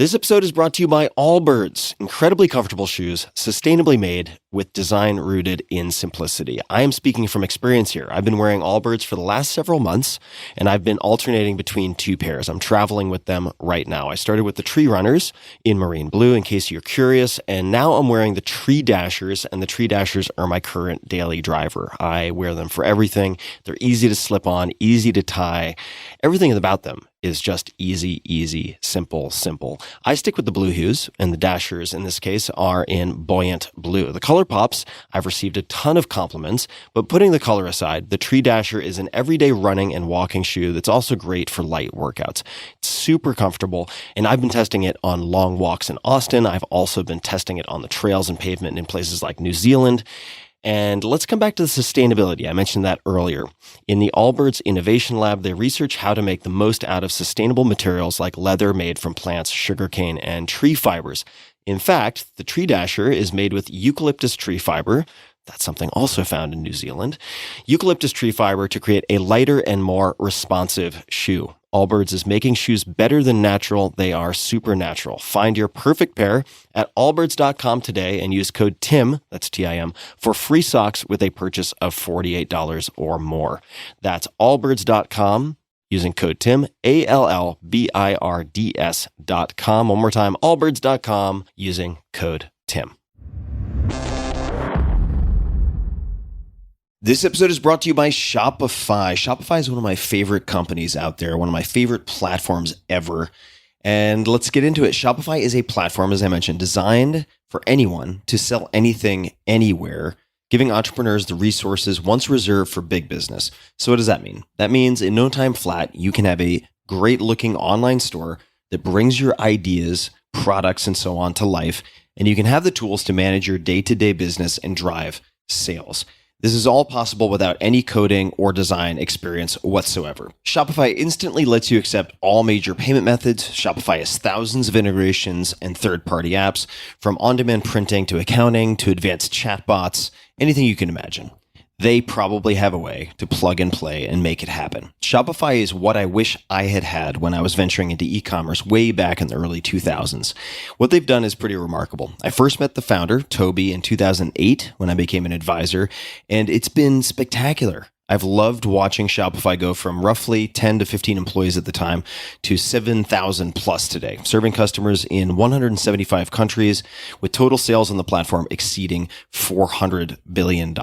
This episode is brought to you by Allbirds, incredibly comfortable shoes, sustainably made with design rooted in simplicity. I am speaking from experience here. I've been wearing Allbirds for the last several months, and I've been alternating between two pairs. I'm traveling with them right now. I started with the Tree Runners in marine blue, in case you're curious, and now I'm wearing the Tree Dashers, and the Tree Dashers are my current daily driver. I wear them for everything. They're easy to slip on, easy to tie. Everything about them is just easy, simple. I stick with the blue hues, and the Dashers in this case are in buoyant blue. The color pops. I've received a ton of compliments, but putting the color aside, the Tree Dasher is an everyday running and walking shoe that's also great for light workouts. It's super comfortable, and I've been testing it on long walks in Austin. I've also been testing it on the trails and pavement in places like New Zealand. And let's come back to the sustainability. I mentioned that earlier. In the Allbirds Innovation Lab, they research how to make the most out of sustainable materials like leather made from plants, sugarcane, and tree fibers. In fact, the Tree Dasher is made with eucalyptus tree fiber. That's something also found in New Zealand. Eucalyptus tree fiber to create a lighter and more responsive shoe. Allbirds is making shoes better than natural. They are supernatural. Find your perfect pair at allbirds.com today and use code TIM, that's T-I-M, for free socks with a purchase of $48 or more. That's allbirds.com using code TIM, ALLBIRDS.com. One more time, allbirds.com using code TIM. This episode is brought to you by Shopify. Shopify is one of my favorite companies out there, one of my favorite platforms ever. And let's get into it. Shopify is a platform, as I mentioned, designed for anyone to sell anything, anywhere, giving entrepreneurs the resources once reserved for big business. So what does that mean? That means in no time flat, you can have a great looking online store that brings your ideas, products, and so on to life. And you can have the tools to manage your day-to-day business and drive sales. This is all possible without any coding or design experience whatsoever. Shopify instantly lets you accept all major payment methods. Shopify has thousands of integrations and third-party apps, from on-demand printing to accounting to advanced chatbots, anything you can imagine. They probably have a way to plug and play and make it happen. Shopify is what I wish I had had when I was venturing into e-commerce way back in the early 2000s. What they've done is pretty remarkable. I first met the founder, Toby, in 2008 when I became an advisor, and it's been spectacular. I've loved watching Shopify go from roughly 10 to 15 employees at the time to 7,000 plus today, serving customers in 175 countries with total sales on the platform exceeding $400 billion.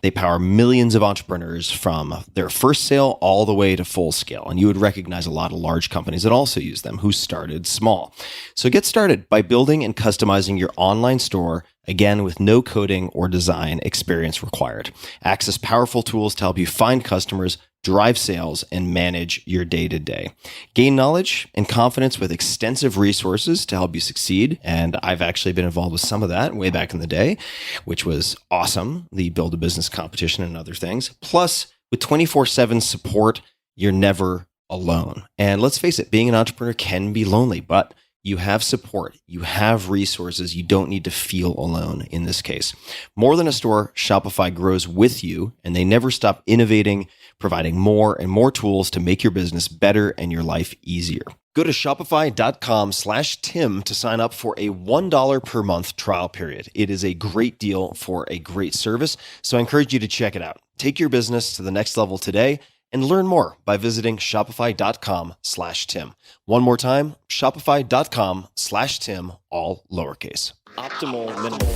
They power millions of entrepreneurs from their first sale all the way to full scale. And you would recognize a lot of large companies that also use them who started small. So get started by building and customizing your online store, again, with no coding or design experience required. Access powerful tools to help you find customers, drive sales, and manage your day-to-day. Gain knowledge and confidence with extensive resources to help you succeed. And I've actually been involved with some of that way back in the day, which was awesome. The Build a Business competition and other things. Plus, with 24/7 support, you're never alone. And let's face it, being an entrepreneur can be lonely, but you have support, you have resources, you don't need to feel alone in this case. More than a store, Shopify grows with you, and they never stop innovating, providing more and more tools to make your business better and your life easier. Go to shopify.com/Tim to sign up for a $1 per month trial period. It is a great deal for a great service, so I encourage you to check it out. Take your business to the next level today and learn more by visiting shopify.com/Tim. One more time, shopify.com/Tim, all lowercase. Optimal minimal.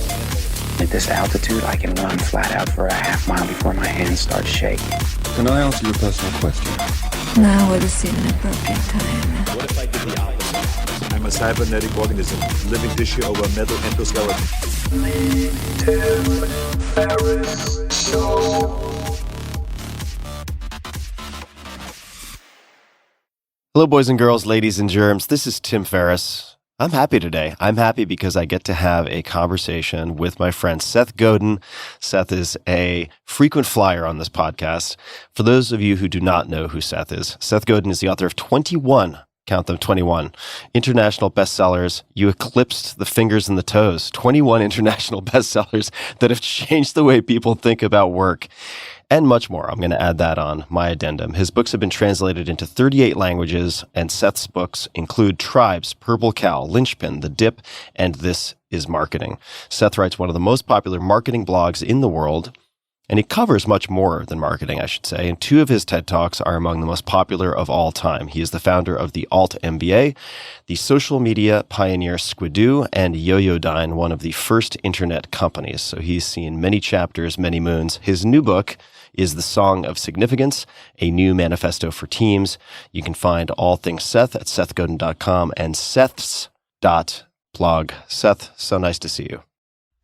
At this altitude, I can run flat out for a half mile before my hands start shaking. Can I ask you a personal question? Now would seem an appropriate time. What if I did the opposite? I'm a cybernetic organism, living tissue over metal endoskeleton. Hello, boys and girls, ladies and germs. This is Tim Ferriss. I'm happy today. I'm happy because I get to have a conversation with my friend Seth Godin. Seth is a frequent flyer on this podcast. For those of you who do not know who Seth is, Seth Godin is the author of 21, count them, 21, international bestsellers. You eclipsed the fingers and the toes. 21 international bestsellers that have changed the way people think about work. and much more. I'm going to add that on my addendum. His books have been translated into 38 languages, and Seth's books include Tribes, Purple Cow, Linchpin, The Dip, and This is Marketing. Seth writes one of the most popular marketing blogs in the world, and he covers much more than marketing, I should say. And 2 of his TED Talks are among the most popular of all time. He is the founder of the Alt MBA, the social media pioneer Squidoo, and Yoyodyne, one of the first internet companies. So he's seen many chapters, many moons. His new book is The Song of Significance, a new manifesto for teams. You can find all things Seth at sethgodin.com and seths.blog. Seth, so nice to see you.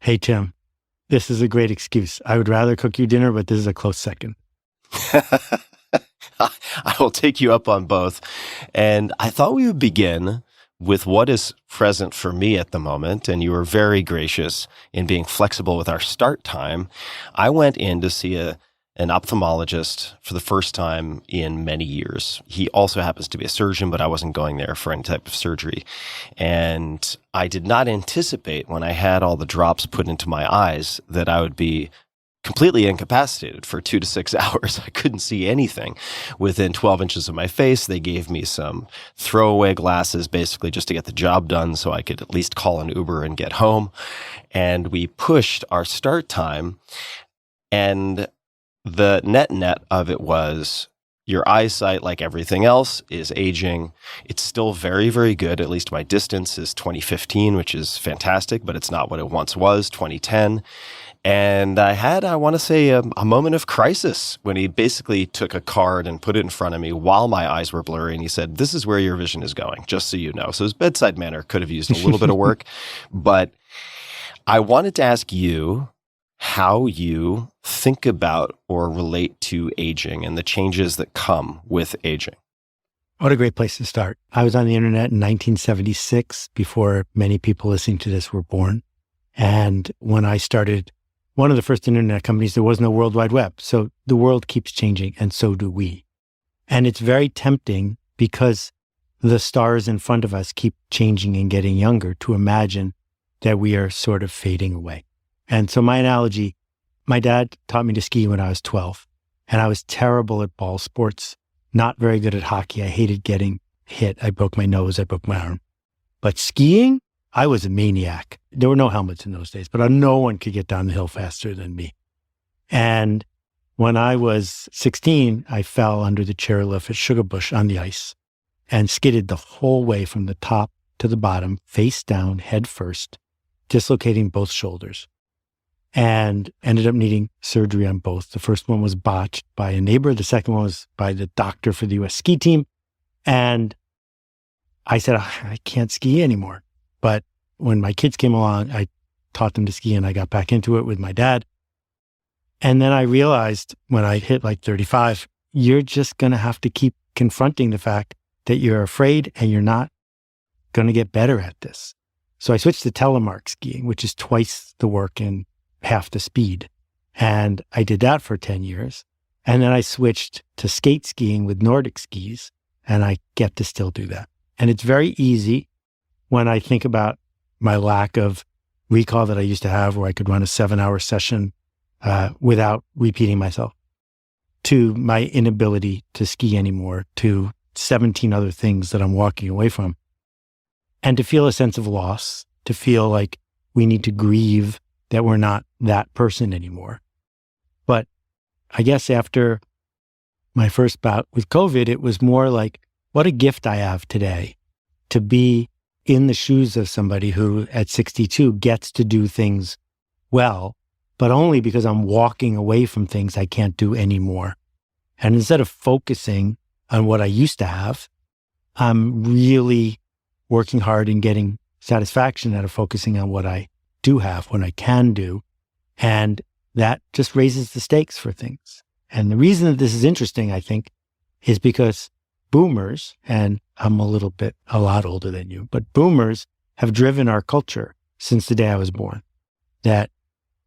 Hey, Tim. This is a great excuse. I would rather cook you dinner, but this is a close second. I will take you up on both. And I thought we would begin with what is present for me at the moment. And you were very gracious in being flexible with our start time. I went in to see an ophthalmologist for the first time in many years. He also happens to be a surgeon, but I wasn't going there for any type of surgery. And I did not anticipate when I had all the drops put into my eyes that I would be completely incapacitated for 2 to 6 hours. I couldn't see anything within 12 inches of my face. They gave me some throwaway glasses, basically just to get the job done so I could at least call an Uber and get home. And we pushed our start time, and the net of it was your eyesight, like everything else, is aging. It's still very, very good. At least my distance is 2015, which is fantastic, but it's not what it once was, 2010. And I had, I want to say, a moment of crisis when he basically took a card and put it in front of me while my eyes were blurry. And he said, "This is where your vision is going, just so you know." So his bedside manner could have used a little bit of work. But I wanted to ask you how you think about or relate to aging and the changes that come with aging. What a great place to start. I was on the internet in 1976, before many people listening to this were born. And when I started one of the first internet companies, there was no World Wide Web. So the world keeps changing, and so do we. And it's very tempting, because the stars in front of us keep changing and getting younger, to imagine that we are sort of fading away. And so my analogy, my dad taught me to ski when I was 12, and I was terrible at ball sports, not very good at hockey. I hated getting hit. I broke my nose. I broke my arm. But skiing, I was a maniac. There were no helmets in those days, but no one could get down the hill faster than me. And when I was 16, I fell under the chairlift at Sugarbush on the ice and skidded the whole way from the top to the bottom, face down, head first, dislocating both shoulders, and ended up needing surgery on both. The first one was botched by a neighbor. The second one was by the doctor for the U.S. ski team. And I said, I can't ski anymore. But when my kids came along, I taught them to ski, and I got back into it with my dad. And then I realized when I hit like 35, you're just going to have to keep confronting the fact that you're afraid and you're not going to get better at this. So I switched to telemark skiing, which is twice the work and half the speed. And I did that for 10 years. And then I switched to skate skiing with Nordic skis, and I get to still do that. And it's very easy when I think about my lack of recall that I used to have, where I could run a 7-hour session without repeating myself, to my inability to ski anymore, to 17 other things that I'm walking away from. And to feel a sense of loss, to feel like we need to grieve that we're not that person anymore. But I guess after my first bout with COVID, it was more like, what a gift I have today to be in the shoes of somebody who at 62 gets to do things well, but only because I'm walking away from things I can't do anymore. And instead of focusing on what I used to have, I'm really working hard and getting satisfaction out of focusing on what I do have, what I can do. And that just raises the stakes for things. And the reason that this is interesting, I think, is because boomers, and I'm a lot older than you, but boomers have driven our culture since the day I was born. That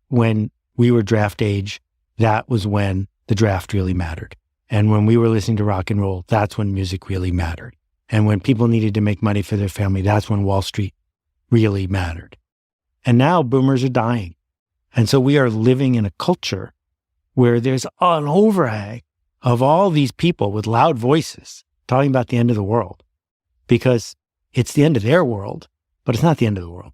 when we were draft age, that was when the draft really mattered. And when we were listening to rock and roll, that's when music really mattered. And when people needed to make money for their family, that's when Wall Street really mattered. And now boomers are dying. And so we are living in a culture where there's an overhang of all these people with loud voices talking about the end of the world, because it's the end of their world, but it's not the end of the world.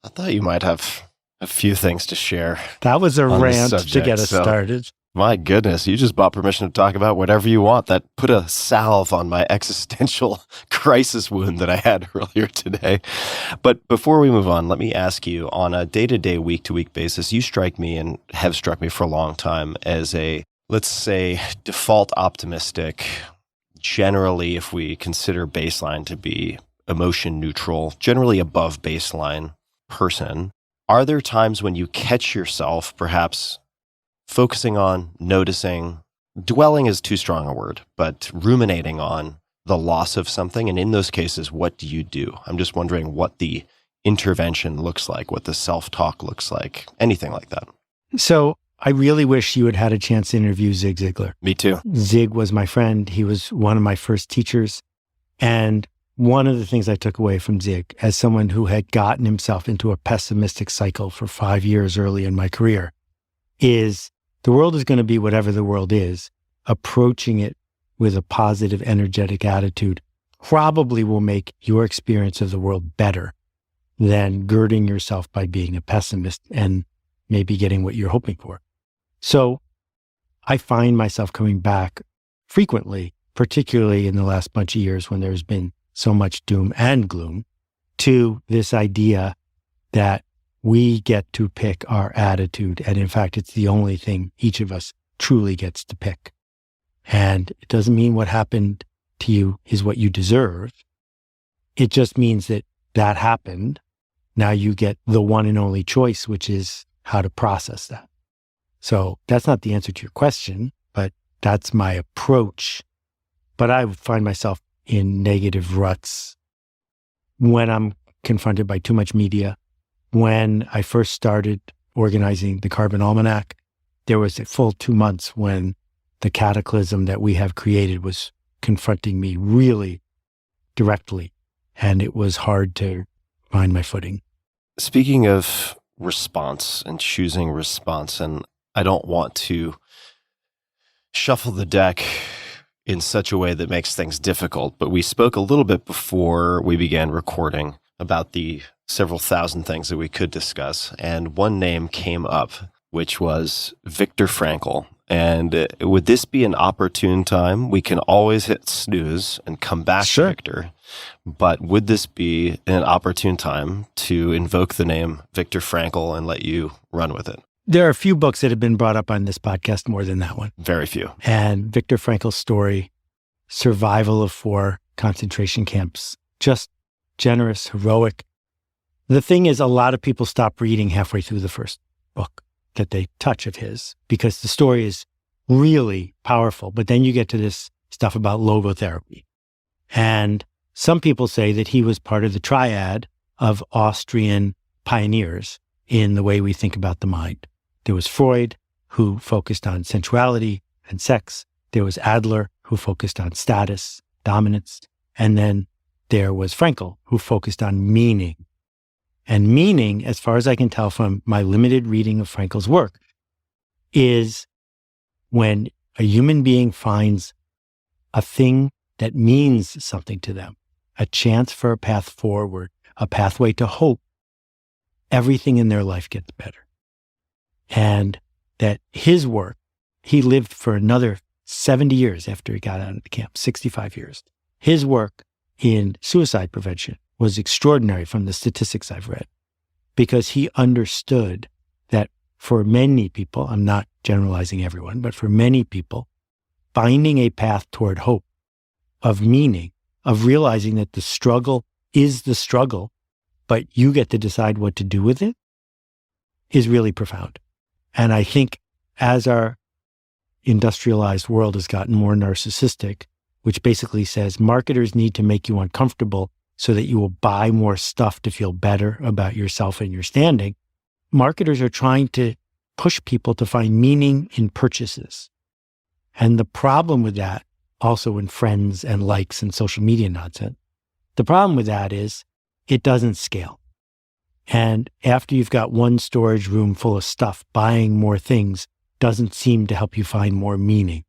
I thought you might have a few things to share. That was a on this rant to subject, get us so- started. My goodness, you just bought permission to talk about whatever you want. That put a salve on my existential crisis wound that I had earlier today. But before we move on, let me ask you, on a day-to-day, week-to-week basis, you strike me and have struck me for a long time as a, let's say, default optimistic, generally, if we consider baseline to be emotion neutral, generally above baseline person. Are there times when you catch yourself perhaps focusing on, noticing, dwelling is too strong a word, but ruminating on the loss of something? And in those cases, what do you do? I'm just wondering what the intervention looks like, what the self-talk looks like, anything like that. So I really wish you had had a chance to interview Zig Ziglar. Me too. Zig was my friend. He was one of my first teachers. And one of the things I took away from Zig, as someone who had gotten himself into a pessimistic cycle for 5 years early in my career, is the world is going to be whatever the world is. Approaching it with a positive, energetic attitude probably will make your experience of the world better than girding yourself by being a pessimist and maybe getting what you're hoping for. So I find myself coming back frequently, particularly in the last bunch of years when there's been so much doom and gloom, to this idea that we get to pick our attitude. And in fact, it's the only thing each of us truly gets to pick. And it doesn't mean what happened to you is what you deserve. It just means that that happened. Now you get the one and only choice, which is how to process that. So that's not the answer to your question, but that's my approach. But I find myself in negative ruts when I'm confronted by too much media. When I first started organizing the Carbon Almanac, there was a full 2 months when the cataclysm that we have created was confronting me really directly, and it was hard to find my footing. Speaking of response and choosing response, and I don't want to shuffle the deck in such a way that makes things difficult, but we spoke a little bit before we began recording about the several thousand things that we could discuss, and one name came up, which was Viktor Frankl. And would this be an opportune time? We can always hit snooze and come back to Viktor, but would this be an opportune time to invoke the name Viktor Frankl and let you run with it? There are a few books that have been brought up on this podcast more than that one. Very few. And Viktor Frankl's story, survival of 4 concentration camps, just generous, heroic. The thing is, a lot of people stop reading halfway through the first book that they touch of his, because the story is really powerful. But then you get to this stuff about logotherapy. And some people say that he was part of the triad of Austrian pioneers in the way we think about the mind. There was Freud, who focused on sensuality and sex. There was Adler, who focused on status, dominance. And then there was Frankl, who focused on meaning. And meaning, as far as I can tell from my limited reading of Frankl's work, is when a human being finds a thing that means something to them, a chance for a path forward, a pathway to hope, everything in their life gets better. And that his work, he lived for another 70 years after he got out of the camp, 65 years. His work in suicide prevention was extraordinary from the statistics I've read, because he understood that for many people, I'm not generalizing everyone, but for many people, finding a path toward hope, of meaning, of realizing that the struggle is the struggle, but you get to decide what to do with it, is really profound. And I think as our industrialized world has gotten more narcissistic, which basically says marketers need to make you uncomfortable so that you will buy more stuff to feel better about yourself and your standing, marketers are trying to push people to find meaning in purchases. And the problem with that, also in friends and likes and social media nonsense, the problem with that is it doesn't scale. And after you've got one storage room full of stuff, buying more things doesn't seem to help you find more meaning.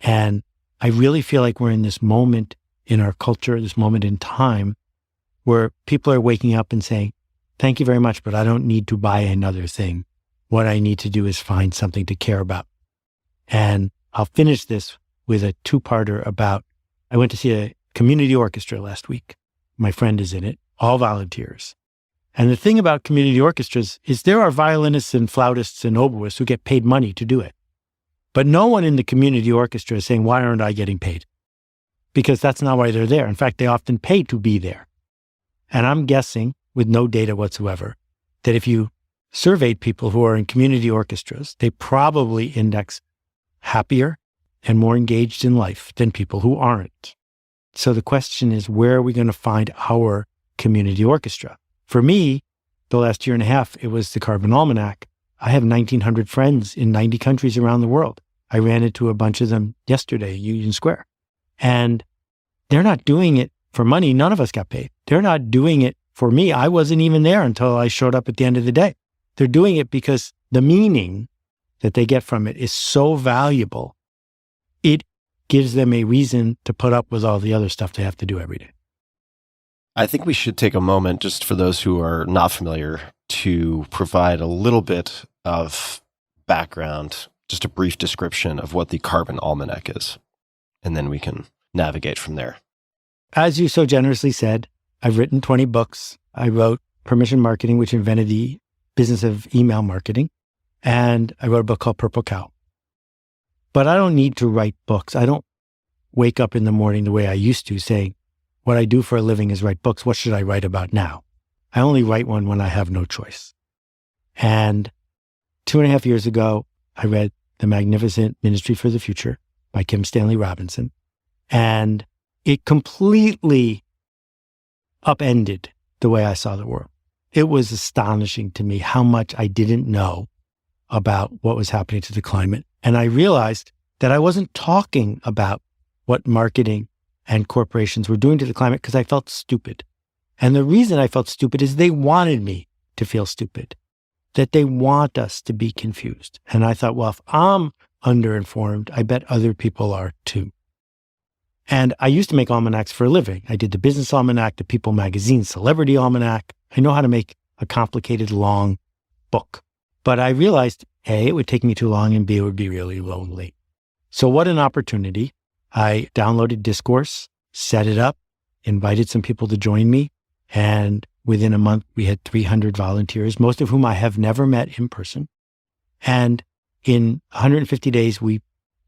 And I really feel like we're in this moment in our culture, this moment in time, where people are waking up and saying, thank you very much, but I don't need to buy another thing. What I need to do is find something to care about. And I'll finish this with a two-parter about, I went to see a community orchestra last week. My friend is in it, all volunteers. And the thing about community orchestras is there are violinists and flautists and oboists who get paid money to do it. But no one in the community orchestra is saying, why aren't I getting paid? Because that's not why they're there. In fact, they often pay to be there. And I'm guessing, with no data whatsoever, that if you surveyed people who are in community orchestras, they probably index happier and more engaged in life than people who aren't. So the question is, where are we going to find our community orchestra? For me, the last year and a half, it was the Carbon Almanac. I have 1,900 friends in 90 countries around the world. I ran into a bunch of them yesterday at Union Square. And they're not doing it for money. None of us got paid. They're not doing it for me. I wasn't even there until I showed up at the end of the day. They're doing it because the meaning that they get from it is so valuable. It gives them a reason to put up with all the other stuff they have to do every day. I think we should take a moment, just for those who are not familiar, to provide a little bit of background, just a brief description of what the Carbon Almanac is, and then we can navigate from there. As you so generously said, I've written 20 books. I wrote Permission Marketing, which invented the business of email marketing, and I wrote a book called Purple Cow. But I don't need to write books. I don't wake up in the morning the way I used to saying, what I do for a living is write books. What should I write about now? I only write one when I have no choice. And 2.5 years ago, I read The Magnificent Ministry for the Future by Kim Stanley Robinson. And it completely upended the way I saw the world. It was astonishing to me how much I didn't know about what was happening to the climate. And I realized that I wasn't talking about what marketing and corporations were doing to the climate because I felt stupid. And the reason I felt stupid is they wanted me to feel stupid, that they want us to be confused. And I thought, well, if I'm underinformed, I bet other people are too. And I used to make almanacs for a living. I did the Business Almanac, the People Magazine Celebrity Almanac. I know how to make a complicated, long book. But I realized, A, it would take me too long, and B, it would be really lonely. So what an opportunity. I downloaded Discourse, set it up, invited some people to join me. And within a month, we had 300 volunteers, most of whom I have never met in person. And in 150 days, we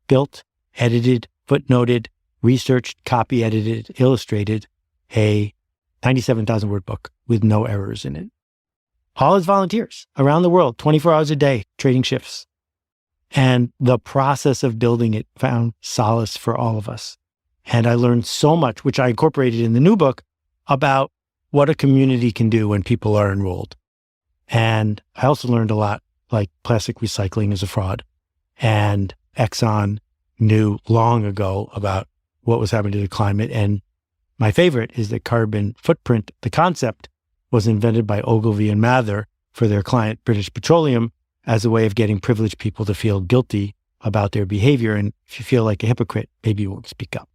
built, edited, footnoted, researched, copy edited, illustrated a 97,000 word book with no errors in it. All as volunteers around the world, 24 hours a day, trading shifts. And the process of building it found solace for all of us. And I learned so much, which I incorporated in the new book, about what a community can do when people are enrolled. And I also learned a lot, like plastic recycling is a fraud. And Exxon knew long ago about what was happening to the climate. And my favorite is that carbon footprint, the concept, was invented by Ogilvy and Mather for their client, British Petroleum, as a way of getting privileged people to feel guilty about their behavior. And if you feel like a hypocrite, maybe you won't speak up.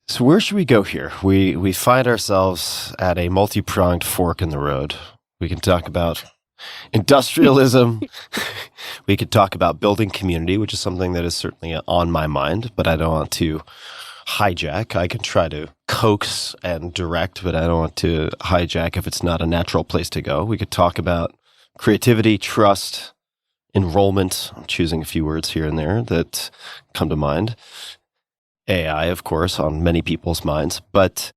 So where should we go here? We find ourselves at a multi-pronged fork in the road. We can talk about industrialism. We could talk about building community, which is something that is certainly on my mind, but I don't want to hijack. I can try to coax and direct, but I don't want to hijack if it's not a natural place to go. We could talk about creativity, trust, enrollment. I'm choosing a few words here and there that come to mind. AI, of course, on many people's minds, but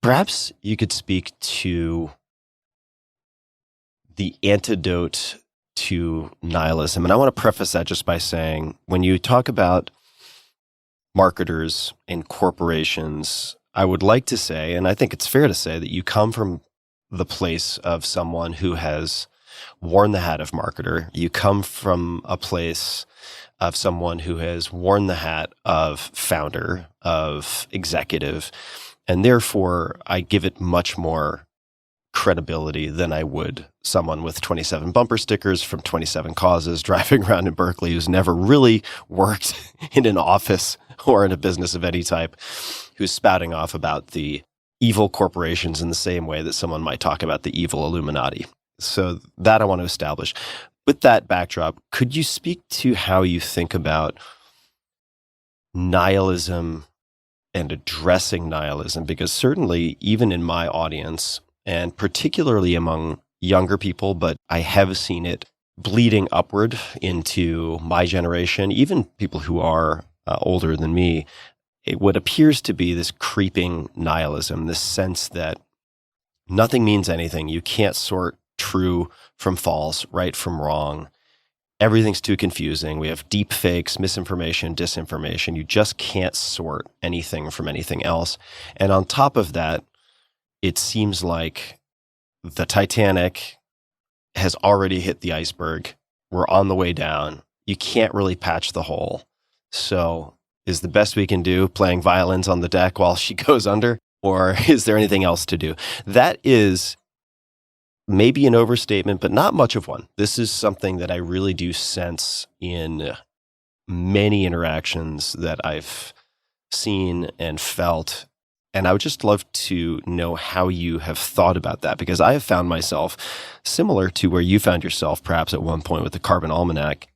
perhaps you could speak to the antidote to nihilism. And I want to preface that just by saying, when you talk about marketers and corporations, I would like to say, and I think it's fair to say, that you come from the place of someone who has worn the hat of marketer. You come from a place of someone who has worn the hat of founder, of executive, and therefore I give it much more credibility than I would someone with 27 bumper stickers from 27 causes driving around in Berkeley who's never really worked in an office or in a business of any type, who's spouting off about the evil corporations in the same way that someone might talk about the evil Illuminati. So that I want to establish. With that backdrop, could you speak to how you think about nihilism and addressing nihilism? Because certainly, even in my audience, and particularly among younger people, but I have seen it bleeding upward into my generation, even people who are older than me, what appears to be this creeping nihilism, this sense that nothing means anything. You can't sort true from false, right from wrong. Everything's too confusing. We have deep fakes, misinformation, disinformation. You just can't sort anything from anything else. And on top of that, it seems like the Titanic has already hit the iceberg. We're on the way down. You can't really patch the hole. So is the best we can do playing violins on the deck while she goes under? Or is there anything else to do? That is maybe an overstatement, but not much of one. This is something that I really do sense in many interactions that I've seen and felt. And I would just love to know how you have thought about that, because I have found myself similar to where you found yourself perhaps at one point with the Carbon Almanac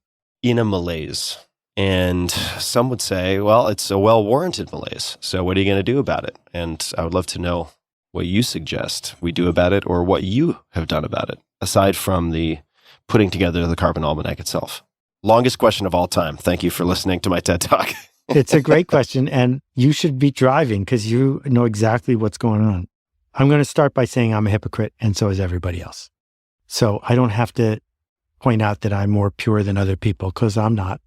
in a malaise. And some would say, well, it's a well-warranted malaise. So what are you going to do about it? And I would love to know what you suggest we do about it, or what you have done about it, aside from the putting together the Carbon Almanac itself. Longest question of all time. Thank you for listening to my TED Talk. It's a great question, and you should be driving because you know exactly what's going on. I'm going to start by saying I'm a hypocrite, and so is everybody else. So I don't have to point out that I'm more pure than other people, because I'm not.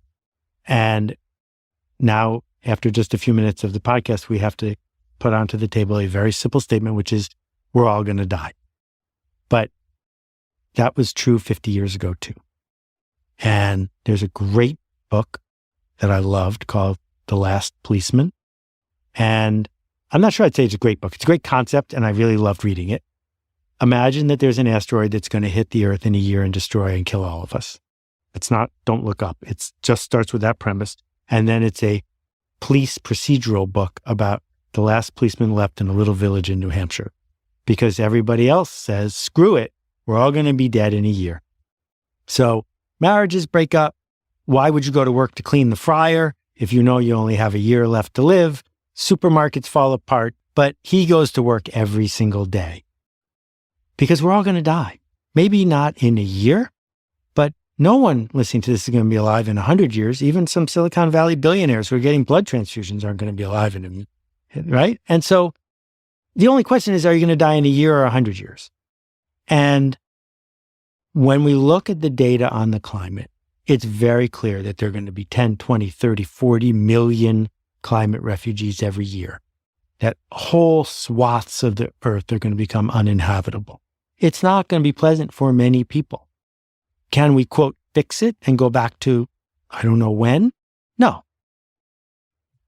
And now, after just a few minutes of the podcast, we have to put onto the table a very simple statement, which is we're all going to die. But that was true 50 years ago, too. And there's a great book that I loved called The Last Policeman. And I'm not sure I'd say it's a great book. It's a great concept, and I really loved reading it. Imagine that there's an asteroid that's going to hit the Earth in a year and destroy and kill all of us. It's not, don't look up. It just starts with that premise. And then it's a police procedural book about the last policeman left in a little village in New Hampshire, because everybody else says, screw it, we're all going to be dead in a year. So marriages break up. Why would you go to work to clean the fryer if you know you only have a year left to live? Supermarkets fall apart, but he goes to work every single day because we're all going to die. Maybe not in a year, but no one listening to this is going to be alive in 100 years. Even some Silicon Valley billionaires who are getting blood transfusions aren't going to be alive in a year. Right? And so the only question is, are you going to die in a year or 100 years? And when we look at the data on the climate, it's very clear that there are going to be 10, 20, 30, 40 million climate refugees every year. That whole swaths of the earth are going to become uninhabitable. It's not going to be pleasant for many people. Can we, quote, fix it and go back to, I don't know when? No.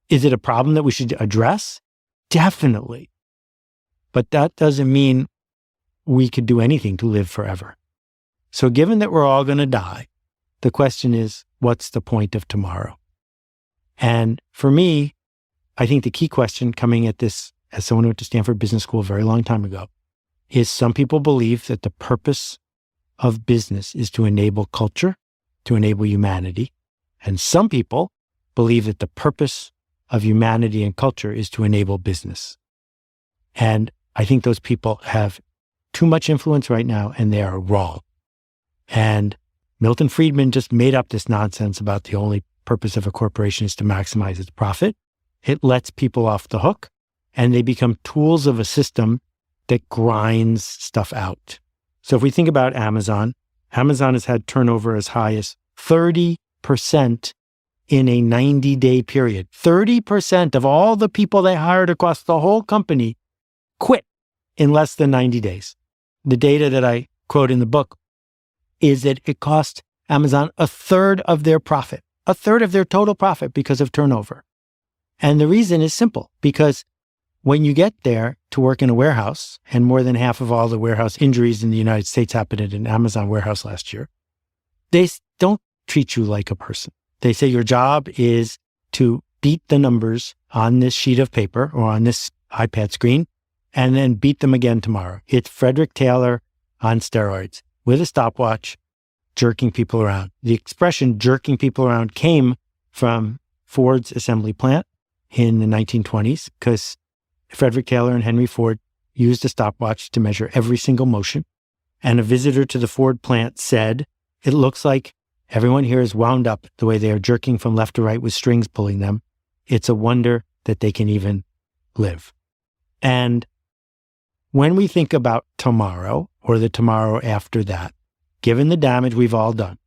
Is it a problem that we should address? Definitely. But that doesn't mean we could do anything to live forever. So given that we're all going to die, the question is, what's the point of tomorrow? And for me, I think the key question coming at this, as someone who went to Stanford Business School a very long time ago, is some people believe that the purpose of business is to enable culture, to enable humanity. And some people believe that the purpose of humanity and culture is to enable business. And I think those people have too much influence right now, and they are wrong. And Milton Friedman just made up this nonsense about the only purpose of a corporation is to maximize its profit. It lets people off the hook, and they become tools of a system that grinds stuff out. So if we think about Amazon has had turnover as high as 30% in a 90-day period. 30% of all the people they hired across the whole company quit in less than 90 days. The data that I quote in the book is that it cost Amazon a third of their profit, a third of their total profit because of turnover. And the reason is simple, because when you get there to work in a warehouse, and more than half of all the warehouse injuries in the United States happened in an Amazon warehouse last year, they don't treat you like a person. They say your job is to beat the numbers on this sheet of paper or on this iPad screen, and then beat them again tomorrow. It's Frederick Taylor on steroids with a stopwatch, jerking people around. The expression jerking people around came from Ford's assembly plant in the 1920s because Frederick Taylor and Henry Ford used a stopwatch to measure every single motion. And a visitor to the Ford plant said, "It looks like everyone here is wound up the way they are jerking from left to right with strings pulling them. It's a wonder that they can even live." And when we think about tomorrow or the tomorrow after that, given the damage we've all done,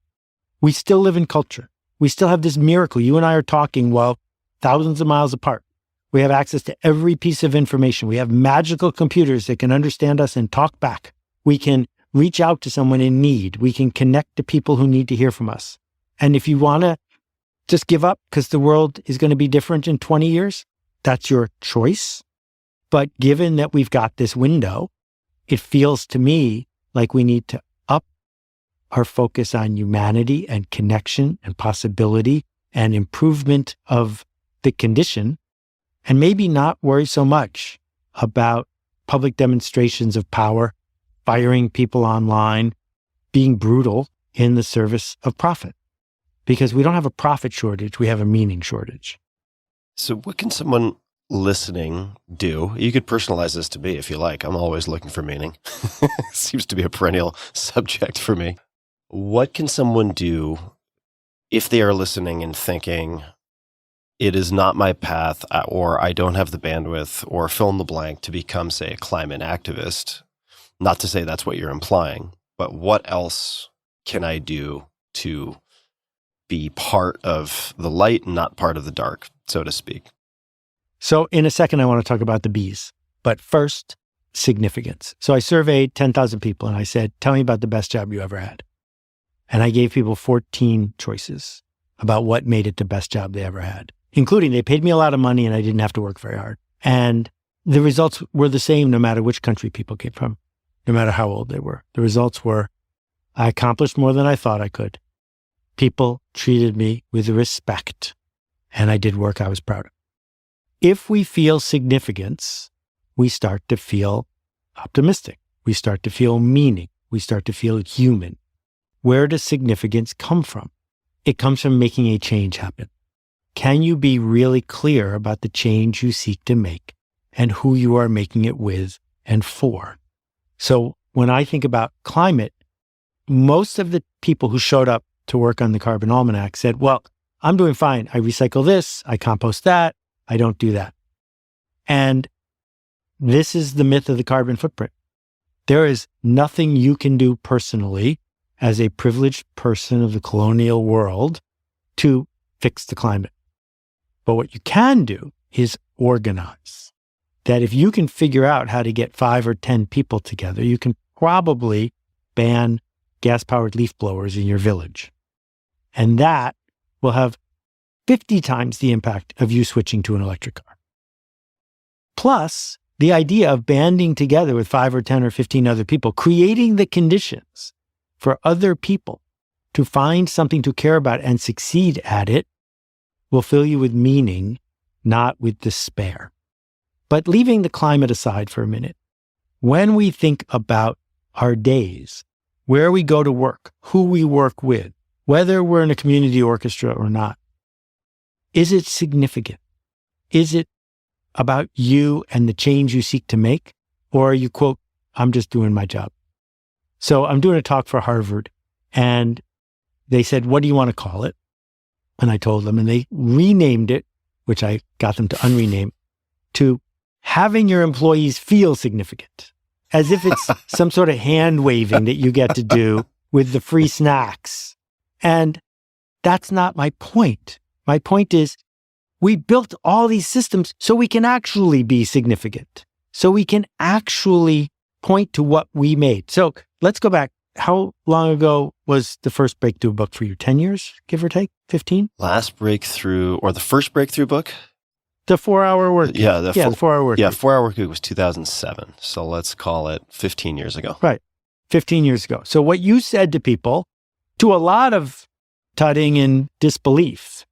we still live in culture. We still have this miracle. You and I are talking while thousands of miles apart. We have access to every piece of information. We have magical computers that can understand us and talk back. We can reach out to someone in need. We can connect to people who need to hear from us. And if you want to just give up because the world is going to be different in 20 years, that's your choice. But given that we've got this window, it feels to me like we need to up our focus on humanity and connection and possibility and improvement of the condition, and maybe not worry so much about public demonstrations of power, firing people online, being brutal in the service of profit. Because we don't have a profit shortage, we have a meaning shortage. So what can someone listening do? You could personalize this to me if you like. I'm always looking for meaning. Seems to be a perennial subject for me. What can someone do if they are listening and thinking, it is not my path, or I don't have the bandwidth, or fill in the blank to become, say, a climate activist? Not to say that's what you're implying, but what else can I do to be part of the light and not part of the dark, so to speak? So in a second, I want to talk about the bees. But first, significance. So I surveyed 10,000 people and I said, tell me about the best job you ever had. And I gave people 14 choices about what made it the best job they ever had, including they paid me a lot of money and I didn't have to work very hard. And the results were the same no matter which country people came from, no matter how old they were. The results were, I accomplished more than I thought I could. People treated me with respect, and I did work I was proud of. If we feel significance, we start to feel optimistic. We start to feel meaning. We start to feel human. Where does significance come from? It comes from making a change happen. Can you be really clear about the change you seek to make and who you are making it with and for? So when I think about climate, most of the people who showed up to work on the Carbon Almanac said, well, I'm doing fine. I recycle this, I compost that, I don't do that. And this is the myth of the carbon footprint. There is nothing you can do personally as a privileged person of the colonial world to fix the climate. But what you can do is organize. That if you can figure out how to get 5 or 10 people together, you can probably ban gas-powered leaf blowers in your village. And that will have 50 times the impact of you switching to an electric car. Plus, the idea of banding together with 5 or 10 or 15 other people, creating the conditions for other people to find something to care about and succeed at it, will fill you with meaning, not with despair. But leaving the climate aside for a minute, when we think about our days, where we go to work, who we work with, whether we're in a community orchestra or not, is it significant? Is it about you and the change you seek to make? Or are you, quote, I'm just doing my job? So I'm doing a talk for Harvard, and they said, what do you want to call it? And I told them, and they renamed it, which I got them to unrename, to having your employees feel significant, as if it's some sort of hand waving that you get to do with the free snacks. And that's not my point. My point is, we built all these systems so we can actually be significant, so we can actually point to what we made. So let's go back. How long ago was the first breakthrough book for you? 10 years, give or take? 15? Last breakthrough, or the first breakthrough book? The 4-hour work. Yeah, the 4-hour work. Yeah, 4-hour work week was 2007. So let's call it 15 years ago. Right. 15 years ago. So what you said to people, to a lot of tutting and disbelief,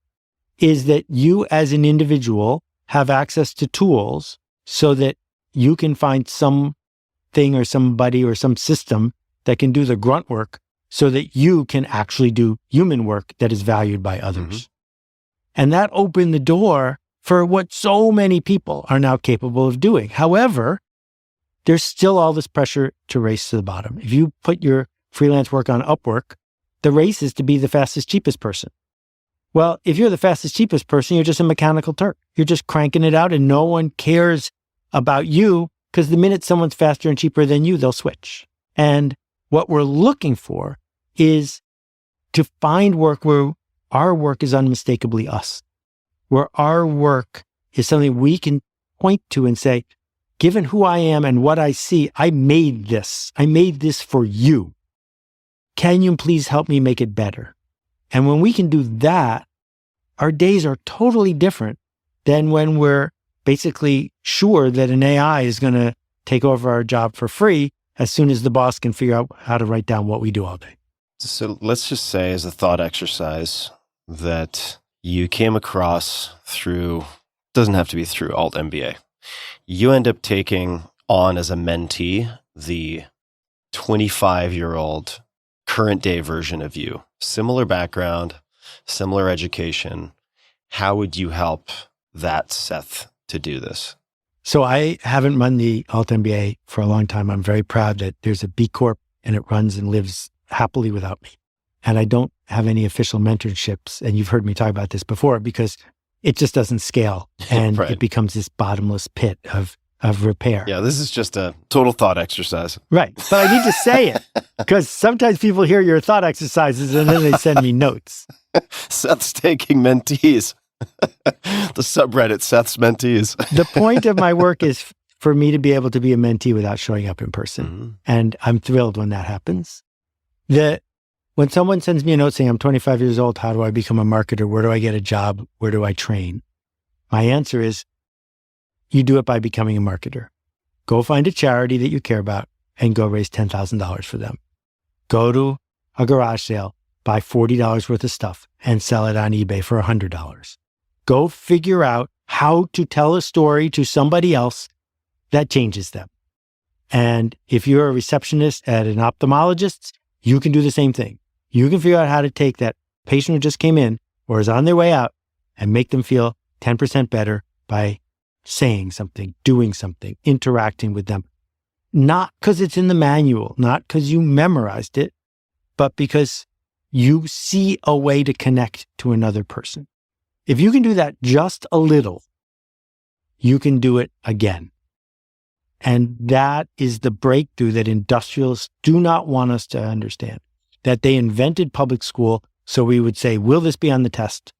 is that you as an individual have access to tools so that you can find something or somebody or some system that can do the grunt work so that you can actually do human work that is valued by others. Mm-hmm. And that opened the door for what so many people are now capable of doing. However, there's still all this pressure to race to the bottom. If you put your freelance work on Upwork, the race is to be the fastest, cheapest person. Well, if you're the fastest, cheapest person, you're just a mechanical Turk. You're just cranking it out and no one cares about you because the minute someone's faster and cheaper than you, they'll switch. And what we're looking for is to find work where our work is unmistakably us, where our work is something we can point to and say, given who I am and what I see, I made this. I made this for you. Can you please help me make it better? And when we can do that, our days are totally different than when we're basically sure that an AI is going to take over our job for free as soon as the boss can figure out how to write down what we do all day. So let's just say as a thought exercise that you came across through, doesn't have to be through Alt MBA. You end up taking on as a mentee the 25-year-old current day version of you. Similar background, similar education. How would you help that Seth to do this? So I haven't run the Alt MBA for a long time. I'm very proud that there's a B Corp and it runs and lives happily without me. And I don't have any official mentorships. And you've heard me talk about this before because it just doesn't scale and right. It becomes this bottomless pit of repair. Yeah, this is just a total thought exercise. Right. But I need to say it because sometimes people hear your thought exercises and then they send me notes. Seth's taking mentees. The subreddit, Seth's mentees. The point of my work is for me to be able to be a mentee without showing up in person. Mm-hmm. And I'm thrilled when that happens. When someone sends me a note saying, I'm 25 years old, how do I become a marketer? Where do I get a job? Where do I train? My answer is, you do it by becoming a marketer. Go find a charity that you care about and go raise $10,000 for them. Go to a garage sale, buy $40 worth of stuff and sell it on eBay for $100. Go figure out how to tell a story to somebody else that changes them. And if you're a receptionist at an ophthalmologist, you can do the same thing. You can figure out how to take that patient who just came in or is on their way out and make them feel 10% better by saying something, doing something, interacting with them. Not because it's in the manual, not because you memorized it, but because you see a way to connect to another person. If you can do that just a little, you can do it again. And that is the breakthrough that industrialists do not want us to understand. That they invented public school so we would say, will this be on the test?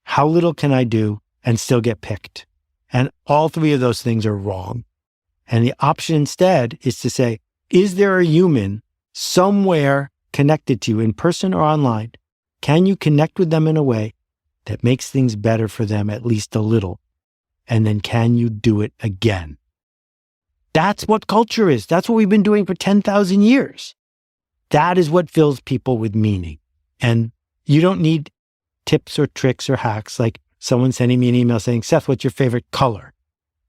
How little can I do and still get picked? And all three of those things are wrong. And the option instead is to say, is there a human somewhere connected to you in person or online? Can you connect with them in a way that makes things better for them at least a little? And then can you do it again? That's what culture is. That's what we've been doing for 10,000 years. That is what fills people with meaning. And you don't need tips or tricks or hacks like someone sending me an email saying, Seth, what's your favorite color?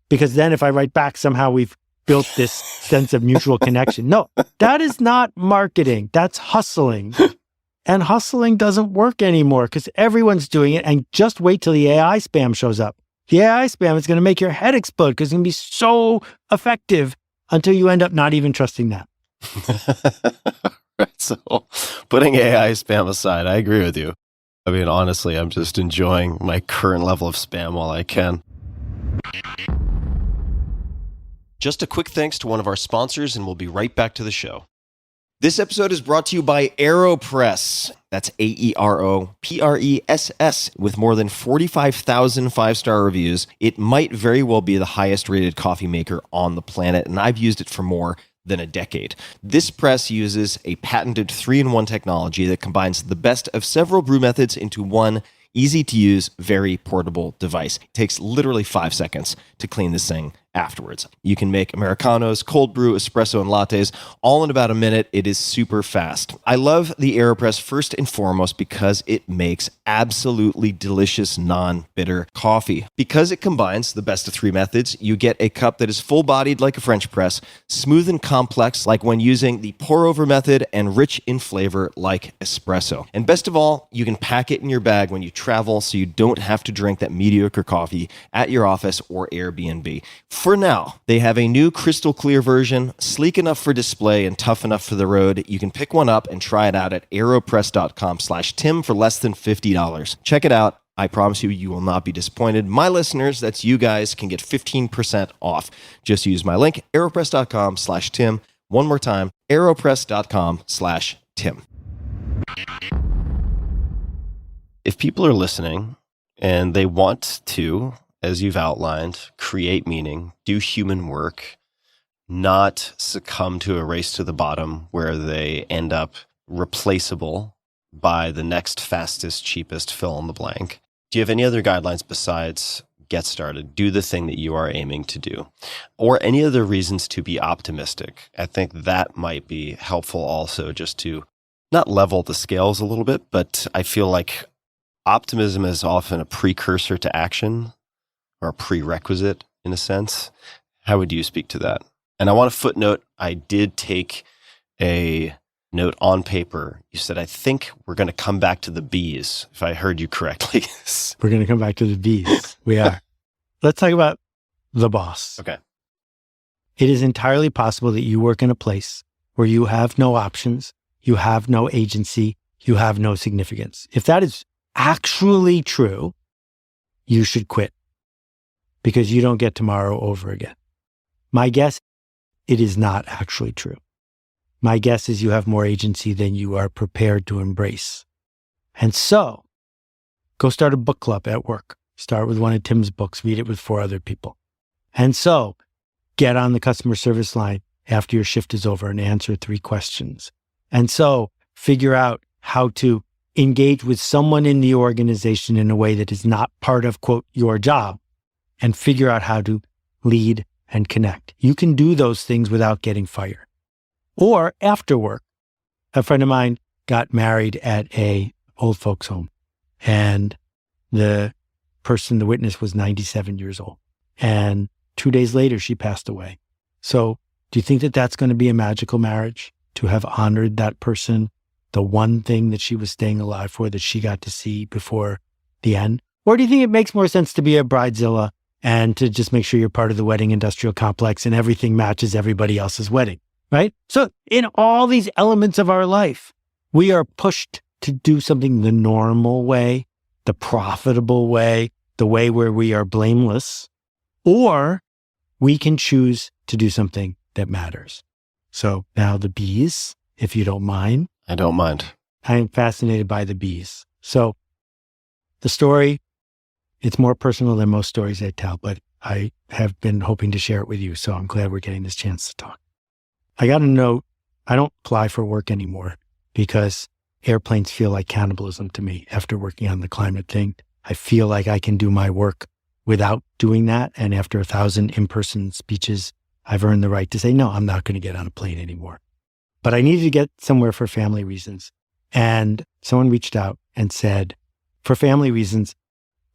Because then if I write back, somehow we've built this sense of mutual connection. No, that is not marketing. That's hustling. And hustling doesn't work anymore because everyone's doing it. And just wait till the AI spam shows up. The AI spam is going to make your head explode because it's going to be so effective until you end up not even trusting that. Right. So putting AI spam aside, I agree with you. I mean, honestly, I'm just enjoying my current level of spam while I can. Just a quick thanks to one of our sponsors, and we'll be right back to the show. This episode is brought to you by AeroPress. That's AeroPress. With more than 45,000 five-star reviews, it might very well be the highest rated coffee maker on the planet, and I've used it for more than a decade. This press uses a patented 3-in-1 technology that combines the best of several brew methods into one Easy to use, very portable device. It takes literally 5 seconds to clean this thing afterwards. You can make Americanos, cold brew, espresso, and lattes all in about a minute. It is super fast. I love the AeroPress first and foremost because it makes absolutely delicious non-bitter coffee. Because it combines the best of three methods, you get a cup that is full-bodied like a French press, smooth and complex like when using the pour-over method, and rich in flavor like espresso. And best of all, you can pack it in your bag when you travel so you don't have to drink that mediocre coffee at your office or Airbnb. For now, they have a new crystal clear version, sleek enough for display and tough enough for the road. You can pick one up and try it out at aeropress.com/Tim for less than $50. Check it out. I promise you, you will not be disappointed. My listeners, that's you guys, can get 15% off. Just use my link, aeropress.com/Tim. One more time, aeropress.com/Tim. If people are listening and they want to, as you've outlined, create meaning, do human work, not succumb to a race to the bottom where they end up replaceable by the next fastest, cheapest fill in the blank. Do you have any other guidelines besides get started, do the thing that you are aiming to do, or any other reasons to be optimistic? I think that might be helpful also, just to not level the scales a little bit, but I feel like optimism is often a precursor to action, or a prerequisite in a sense. How would you speak to that? And I want to footnote, I did take a note on paper. You said, I think we're going to come back to the bees, if I heard you correctly. We're going to come back to the bees. We are. Let's talk about the boss. Okay. It is entirely possible that you work in a place where you have no options, you have no agency, you have no significance. If that is actually true, you should quit, because you don't get tomorrow over again. My guess, it is not actually true. My guess is you have more agency than you are prepared to embrace. And so, go start a book club at work. Start with one of Tim's books, read it with 4 other people. And so, get on the customer service line after your shift is over and answer 3 questions. And so, figure out how to engage with someone in the organization in a way that is not part of, quote, your job, and figure out how to lead and connect. You can do those things without getting fired. Or after work, a friend of mine got married at a old folks home, and the witness was 97 years old. And 2 days later, she passed away. So do you think that that's going to be a magical marriage, to have honored that person, the one thing that she was staying alive for, that she got to see before the end? Or do you think it makes more sense to be a bridezilla and to just make sure you're part of the wedding industrial complex and everything matches everybody else's wedding, right? So in all these elements of our life, we are pushed to do something the normal way, the profitable way, the way where we are blameless, or we can choose to do something that matters. So now the bees, if you don't mind. I don't mind. I am fascinated by the bees. So the story, it's more personal than most stories I tell, but I have been hoping to share it with you. So I'm glad we're getting this chance to talk. I got a note. I don't fly for work anymore because airplanes feel like cannibalism to me after working on the climate thing. I feel like I can do my work without doing that. And after 1,000 in-person speeches, I've earned the right to say, no, I'm not going to get on a plane anymore. But I needed to get somewhere for family reasons. And someone reached out and said, for family reasons,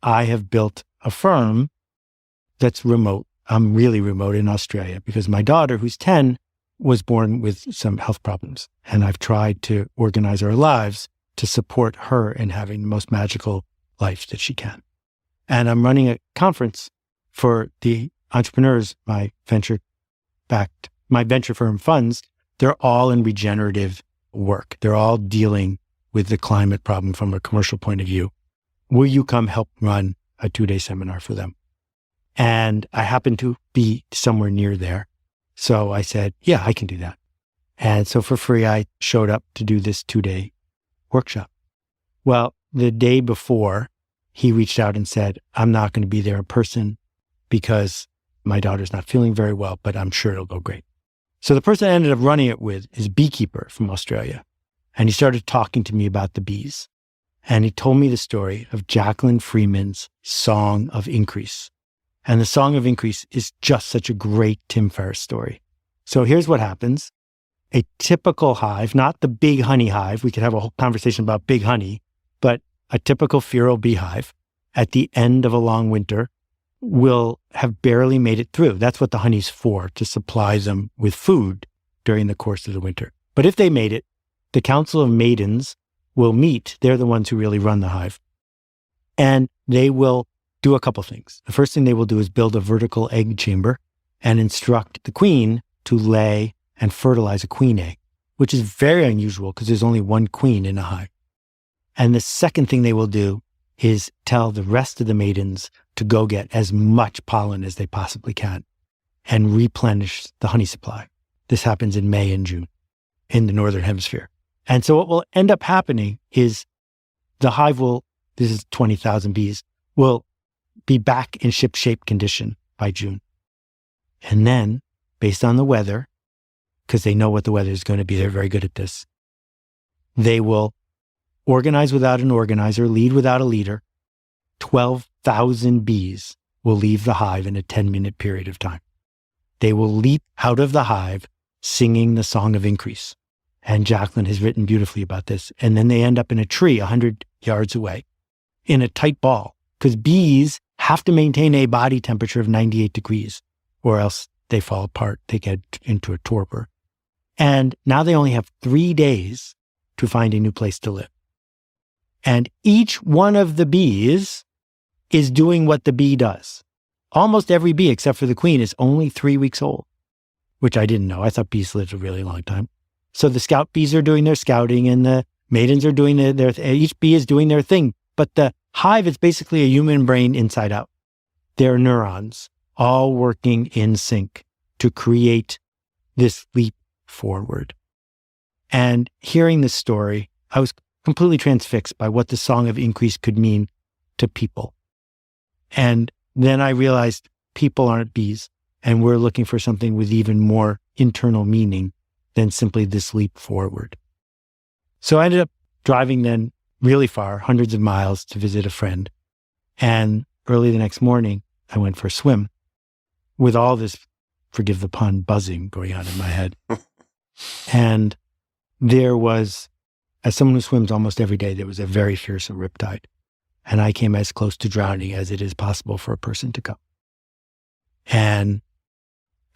I have built a firm that's remote. I'm really remote in Australia because my daughter, who's 10, was born with some health problems. And I've tried to organize our lives to support her in having the most magical life that she can. And I'm running a conference for the entrepreneurs, my venture firm funds. They're all in regenerative work. They're all dealing with the climate problem from a commercial point of view. Will you come help run a 2-day seminar for them? And I happen to be somewhere near there. So I said, yeah, I can do that. And so for free, I showed up to do this 2-day workshop. Well, the day before, he reached out and said, I'm not going to be there in person because my daughter's not feeling very well, but I'm sure it'll go great. So the person I ended up running it with is a beekeeper from Australia. And he started talking to me about the bees. And he told me the story of Jacqueline Freeman's Song of Increase. And the Song of Increase is just such a great Tim Ferriss story. So here's what happens. A typical hive, not the big honey hive, we could have a whole conversation about big honey, but a typical feral beehive at the end of a long winter will have barely made it through. That's what the honey's for, to supply them with food during the course of the winter. But if they made it, the Council of Maidens will meet. They're the ones who really run the hive. And they will do a couple things. The first thing they will do is build a vertical egg chamber and instruct the queen to lay and fertilize a queen egg, which is very unusual because there's only one queen in a hive. And the second thing they will do is tell the rest of the maidens to go get as much pollen as they possibly can and replenish the honey supply. This happens in May and June in the Northern Hemisphere. And so what will end up happening is the hive will, this is 20,000 bees, will be back in ship-shape condition by June. And then, based on the weather, because they know what the weather is going to be, they're very good at this, they will organize without an organizer, lead without a leader. 12,000 bees will leave the hive in a 10-minute period of time. They will leap out of the hive singing the Song of Increase. And Jacqueline has written beautifully about this. And then they end up in a tree 100 yards away in a tight ball, because bees have to maintain a body temperature of 98 degrees or else they fall apart. They get into a torpor. And now they only have 3 days to find a new place to live. And each one of the bees is doing what the bee does. Almost every bee, except for the queen, is only 3 weeks old, which I didn't know. I thought bees lived a really long time. So the scout bees are doing their scouting and the maidens are doing each bee is doing their thing. But the hive is basically a human brain inside out. They're neurons all working in sync to create this leap forward. And hearing this story, I was completely transfixed by what the Song of Increase could mean to people. And then I realized people aren't bees, and we're looking for something with even more internal meaning than simply this leap forward. So I ended up driving then really far, hundreds of miles, to visit a friend. And early the next morning, I went for a swim with all this, forgive the pun, buzzing going on in my head. And there was, as someone who swims almost every day, there was a very fearsome riptide. And I came as close to drowning as it is possible for a person to come. And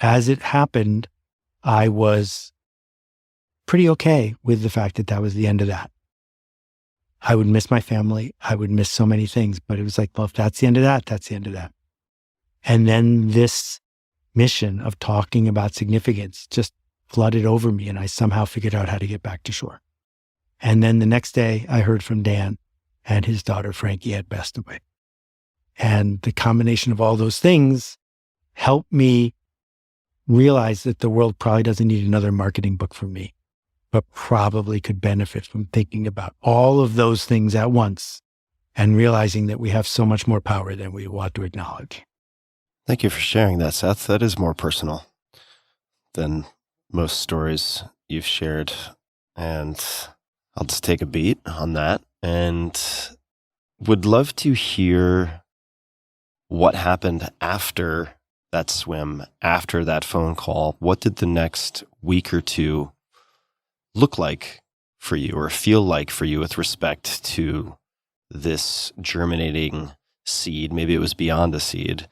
as it happened, I was pretty okay with the fact that that was the end of that. I would miss my family. I would miss so many things, but it was like, well, if that's the end of that, that's the end of that. And then this mission of talking about significance just flooded over me, and I somehow figured out how to get back to shore. And then the next day I heard from Dan, and his daughter Frankie had passed away. And the combination of all those things helped me realize that the world probably doesn't need another marketing book from me, but probably could benefit from thinking about all of those things at once and realizing that we have so much more power than we want to acknowledge. Thank you for sharing that, Seth. That is more personal than most stories you've shared. And I'll just take a beat on that and would love to hear what happened after that swim, after that phone call. What did the next week or two look like for you or feel like for you with respect to this germinating seed? Maybe it was beyond a seed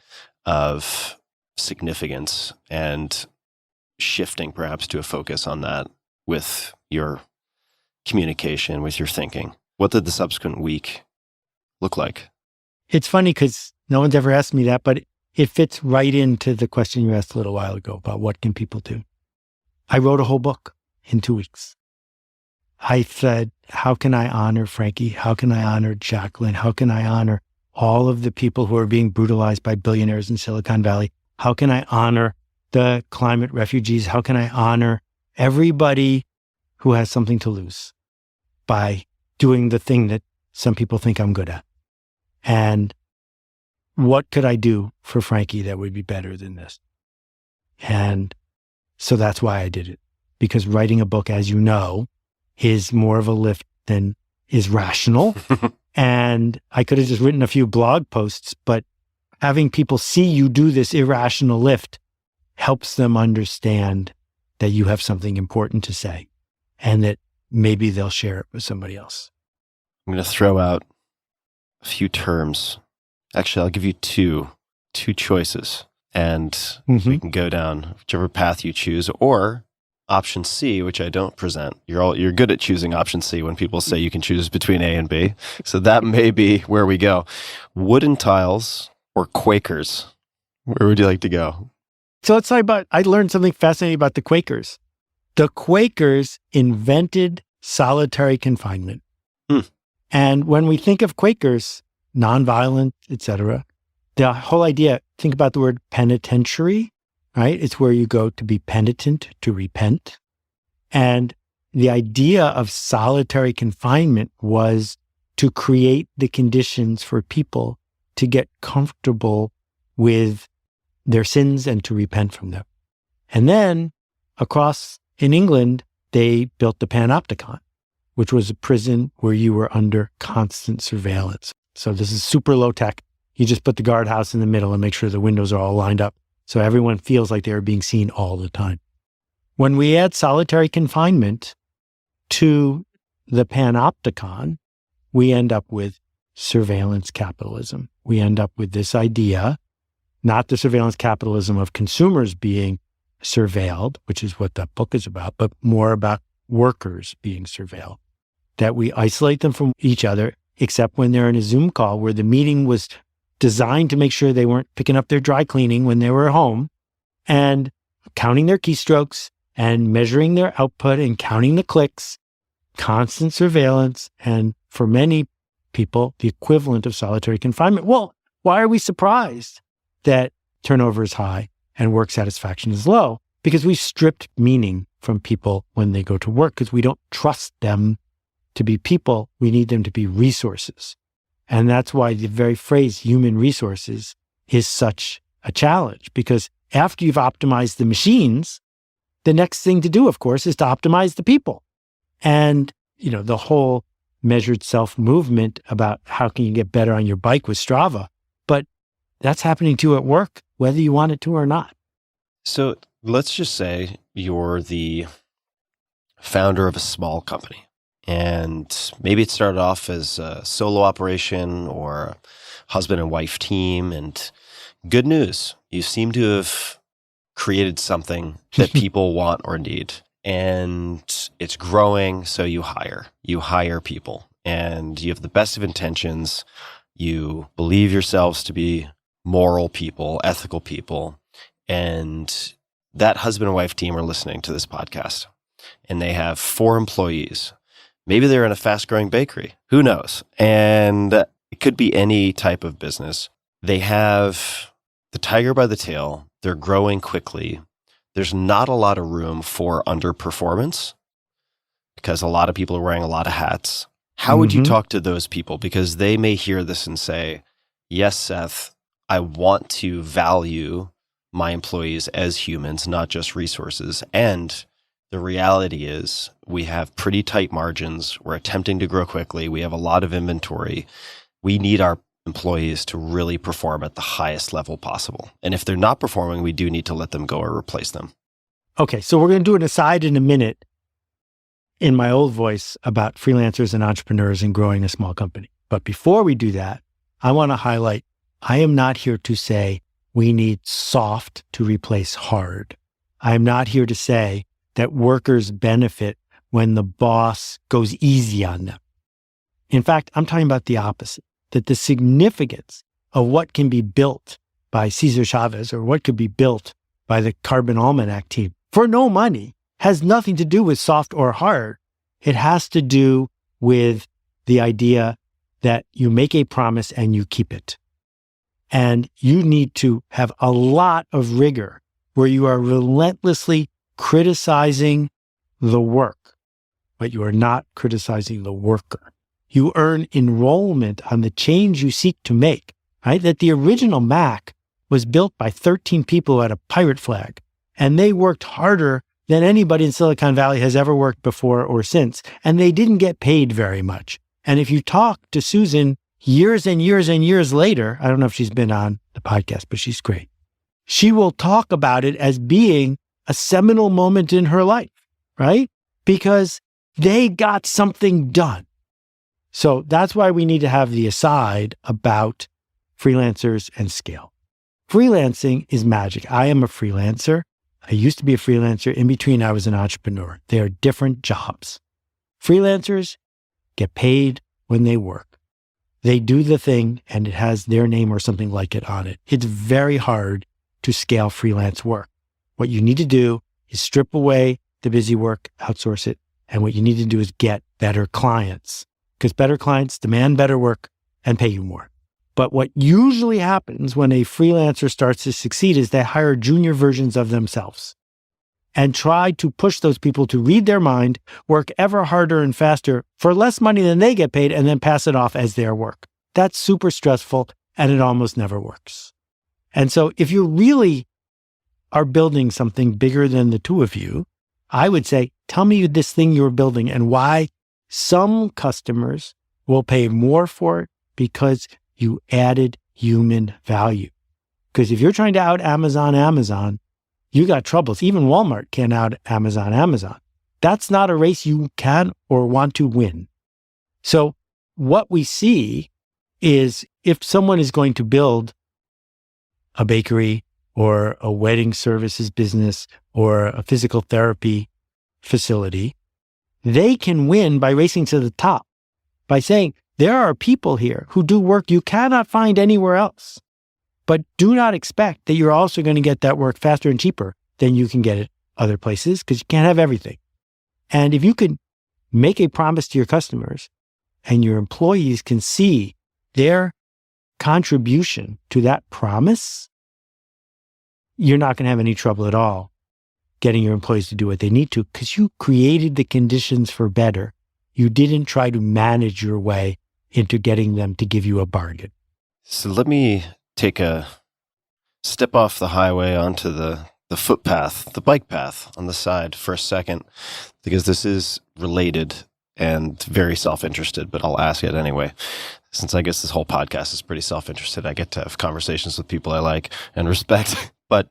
of significance and shifting perhaps to a focus on that with your communication, with your thinking. What did the subsequent week look like? It's funny because no one's ever asked me that, but it fits right into the question you asked a little while ago about what can people do. I wrote a whole book in 2 weeks. I said, how can I honor Frankie? How can I honor Jacqueline? How can I honor all of the people who are being brutalized by billionaires in Silicon Valley? How can I honor the climate refugees? How can I honor everybody who has something to lose by doing the thing that some people think I'm good at? And what could I do for Frankie that would be better than this? And so that's why I did it. Because writing a book, as you know, is more of a lift than is rational. And I could have just written a few blog posts, but having people see you do this irrational lift helps them understand that you have something important to say and that maybe they'll share it with somebody else. I'm going to throw out a few terms. Actually, I'll give you two choices, and we can go down whichever path you choose, or option C, which I don't present. You're good at choosing option C when people say you can choose between A and B. So that may be where we go. Wooden tiles or Quakers? Where would you like to go? So let's talk about, I learned something fascinating about the Quakers. The Quakers invented solitary confinement. And when we think of Quakers, nonviolent, etc., the whole idea, think about the word penitentiary, right? It's where you go to be penitent, to repent. And the idea of solitary confinement was to create the conditions for people to get comfortable with their sins and to repent from them. And then across in England, they built the panopticon, which was a prison where you were under constant surveillance. So this is super low tech. You just put the guardhouse in the middle and make sure the windows are all lined up, so everyone feels like they're being seen all the time. When we add solitary confinement to the panopticon, we end up with surveillance capitalism. We end up with this idea, not the surveillance capitalism of consumers being surveilled, which is what that book is about, but more about workers being surveilled, that we isolate them from each other, except when they're in a Zoom call where the meeting was designed to make sure they weren't picking up their dry cleaning when they were at home, and counting their keystrokes and measuring their output and counting the clicks, constant surveillance, and for many people, the equivalent of solitary confinement. Well, why are we surprised that turnover is high and work satisfaction is low? Because we stripped meaning from people when they go to work, because we don't trust them to be people. We need them to be resources. And that's why the very phrase human resources is such a challenge, because after you've optimized the machines, the next thing to do, of course, is to optimize the people. And, the whole measured self movement about how can you get better on your bike with Strava, but that's happening too at work, whether you want it to or not. So let's just say you're the founder of a small company. And maybe it started off as a solo operation or a husband and wife team. And good news, you seem to have created something that people want or need. And it's growing, so you hire people. And you have the best of intentions. You believe yourselves to be moral people, ethical people. And that husband and wife team are listening to this podcast. And they have 4 employees. Maybe they're in a fast-growing bakery. Who knows? And it could be any type of business. They have the tiger by the tail. They're growing quickly. There's not a lot of room for underperformance because a lot of people are wearing a lot of hats. How would you talk to those people? Because they may hear this and say, yes, Seth, I want to value my employees as humans, not just resources. And the reality is we have pretty tight margins. We're attempting to grow quickly. We have a lot of inventory. We need our employees to really perform at the highest level possible. And if they're not performing, we do need to let them go or replace them. Okay, so we're going to do an aside in a minute in my old voice about freelancers and entrepreneurs and growing a small company. But before we do that, I want to highlight, I am not here to say we need soft to replace hard. I am not here to say that workers benefit when the boss goes easy on them. In fact, I'm talking about the opposite, that the significance of what can be built by Cesar Chavez or what could be built by the Carbon Almanac team for no money has nothing to do with soft or hard. It has to do with the idea that you make a promise and you keep it. And you need to have a lot of rigor where you are relentlessly criticizing the work, but you are not criticizing the worker. You earn enrollment on the change you seek to make, right? That the original Mac was built by 13 people who had a pirate flag, and they worked harder than anybody in Silicon Valley has ever worked before or since, and they didn't get paid very much. And if you talk to Susan years and years and years later, I don't know if she's been on the podcast, but she's great. She will talk about it as being a seminal moment in her life, right? Because they got something done. So that's why we need to have the aside about freelancers and scale. Freelancing is magic. I am a freelancer. I used to be a freelancer. In between, I was an entrepreneur. They are different jobs. Freelancers get paid when they work. They do the thing and it has their name or something like it on it. It's very hard to scale freelance work. What you need to do is strip away the busy work, outsource it. And what you need to do is get better clients, because better clients demand better work and pay you more. But what usually happens when a freelancer starts to succeed is they hire junior versions of themselves and try to push those people to read their mind, work ever harder and faster for less money than they get paid, and then pass it off as their work. That's super stressful, and it almost never works. And so if you really are building something bigger than the two of you, I would say, tell me this thing you're building and why some customers will pay more for it because you added human value. Because if you're trying to out Amazon, you got troubles. Even Walmart can't out Amazon. That's not a race you can or want to win. So what we see is if someone is going to build a bakery or a wedding services business or a physical therapy facility, they can win by racing to the top, by saying, there are people here who do work you cannot find anywhere else. But do not expect that you're also going to get that work faster and cheaper than you can get it other places, because you can't have everything. And if you can make a promise to your customers and your employees can see their contribution to that promise, you're not going to have any trouble at all getting your employees to do what they need to, because you created the conditions for better. You didn't try to manage your way into getting them to give you a bargain. So let me take a step off the highway onto the footpath, the bike path on the side for a second, because this is related and very self-interested, but I'll ask it anyway. Since I guess this whole podcast is pretty self-interested, I get to have conversations with people I like and respect. But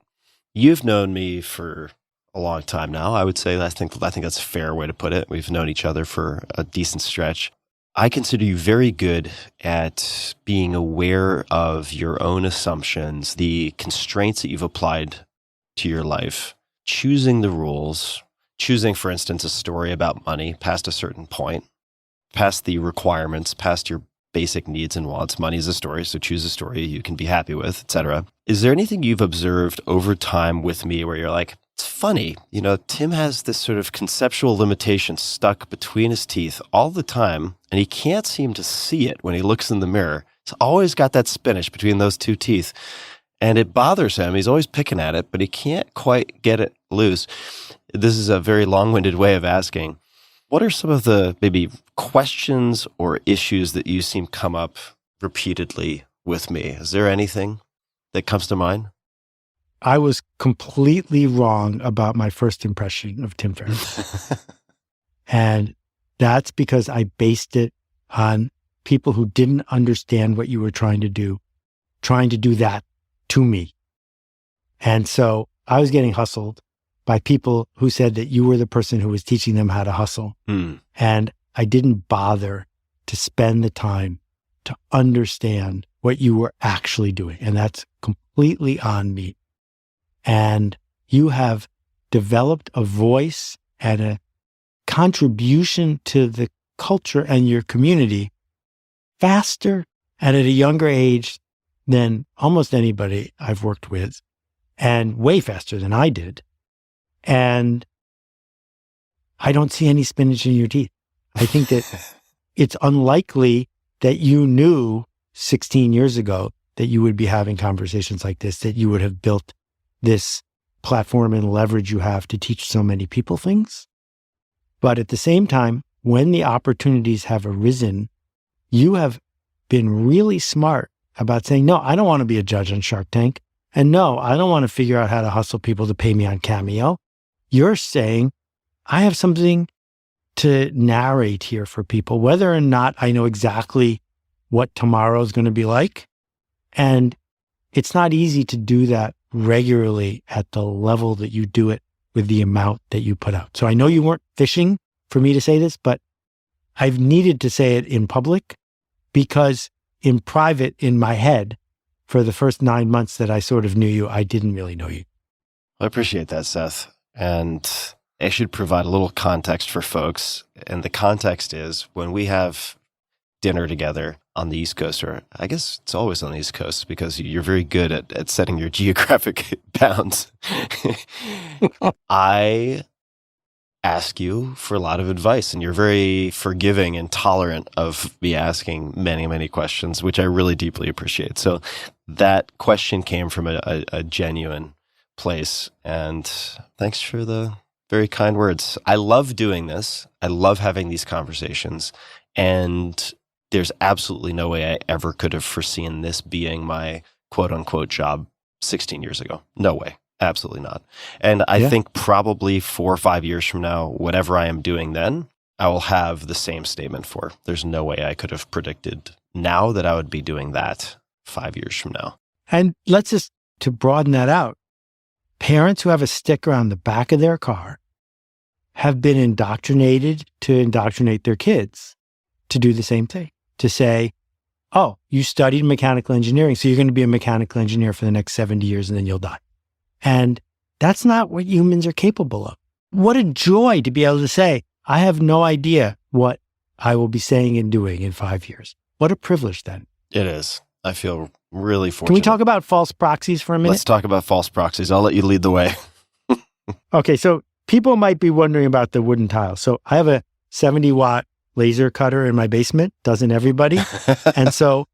you've known me for a long time now. I would say I think that's a fair way to put it. We've known each other for a decent stretch. I consider you very good at being aware of your own assumptions, the constraints that you've applied to your life, choosing the rules, choosing, for instance, a story about money past a certain point, past the requirements, past your basic needs and wants. Money is a story, so choose a story you can be happy with, etc. Is there anything you've observed over time with me where you're like, it's funny, Tim has this sort of conceptual limitation stuck between his teeth all the time, and he can't seem to see it when he looks in the mirror. He's always got that spinach between those two teeth, and it bothers him. He's always picking at it, but he can't quite get it loose. This is a very long-winded way of asking, what are some of the maybe questions or issues that you seem come up repeatedly with me? Is there anything that comes to mind? I was completely wrong about my first impression of Tim Ferriss. And that's because I based it on people who didn't understand what you were trying to do that to me. And so I was getting hustled by people who said that you were the person who was teaching them how to hustle. And I didn't bother to spend the time to understand what you were actually doing. And that's completely on me. And you have developed a voice and a contribution to the culture and your community faster and at a younger age than almost anybody I've worked with, and way faster than I did. And I don't see any spinach in your teeth. I think that it's unlikely that you knew 16 years ago that you would be having conversations like this, that you would have built this platform and leverage you have to teach so many people things. But at the same time, when the opportunities have arisen, you have been really smart about saying, no, I don't want to be a judge on Shark Tank. And no, I don't want to figure out how to hustle people to pay me on Cameo. You're saying, I have something to narrate here for people, whether or not I know exactly what tomorrow is going to be like. And it's not easy to do that regularly at the level that you do it with the amount that you put out. So I know you weren't fishing for me to say this, but I've needed to say it in public because in private, in my head, for the first 9 months that I sort of knew you, I didn't really know you. I appreciate that, Seth. And I should provide a little context for folks. And the context is when we have dinner together on the East Coast, or I guess it's always on the East Coast because you're very good at setting your geographic bounds. I ask you for a lot of advice, and you're very forgiving and tolerant of me asking many, many questions, which I really deeply appreciate. So that question came from a genuine place, and thanks for the very kind words. I love doing this. I love having these conversations, and there's absolutely no way I ever could have foreseen this being my quote unquote job 16 years ago. No way. Absolutely not. And I think probably 4 or 5 years from now, whatever I am doing then, I will have the same statement for. There's no way I could have predicted now that I would be doing that 5 years from now. And let's just, to broaden that out, parents who have a sticker on the back of their car have been indoctrinated to indoctrinate their kids to do the same thing, to say, oh, you studied mechanical engineering, so you're going to be a mechanical engineer for the next 70 years and then you'll die. And that's not what humans are capable of. What a joy to be able to say, I have no idea what I will be saying and doing in 5 years. What a privilege then. It is. I feel really fortunate. Can we talk about false proxies for a minute? Let's talk about false proxies. I'll let you lead the way. Okay, so people might be wondering about the wooden tiles. So I have a 70-watt laser cutter in my basement. Doesn't everybody? And so